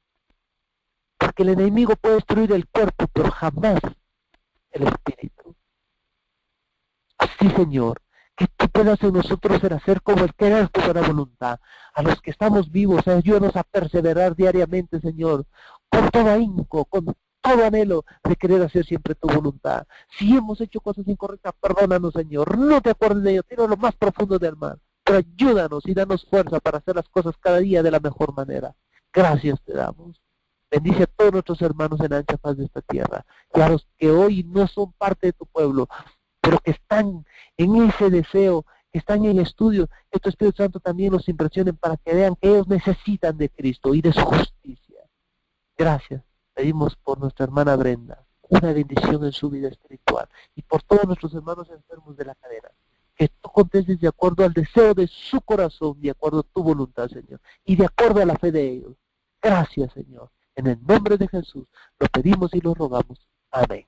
Porque el enemigo puede destruir el cuerpo, pero jamás el espíritu. Así, Señor, que tú puedas en nosotros hacer como el querer tu buena voluntad. A los que estamos vivos, ayúdanos a perseverar diariamente, Señor, con todo ahínco, con todo anhelo de querer hacer siempre tu voluntad. Si hemos hecho cosas incorrectas, perdónanos, Señor, no te acuerdes de ello, tira lo más profundo del mar, pero ayúdanos y danos fuerza para hacer las cosas cada día de la mejor manera. Gracias te damos. Bendice a todos nuestros hermanos en la ancha faz de esta tierra, y a los que hoy no son parte de tu pueblo, pero que están en ese deseo, que están en estudio, que tu Espíritu Santo también los impresione para que vean que ellos necesitan de Cristo y de su justicia. Gracias, pedimos por nuestra hermana Brenda, una bendición en su vida espiritual, y por todos nuestros hermanos enfermos de la cadera, que tú contestes de acuerdo al deseo de su corazón, de acuerdo a tu voluntad, Señor, y de acuerdo a la fe de ellos. Gracias, Señor. En el nombre de Jesús lo pedimos y lo rogamos. Amén.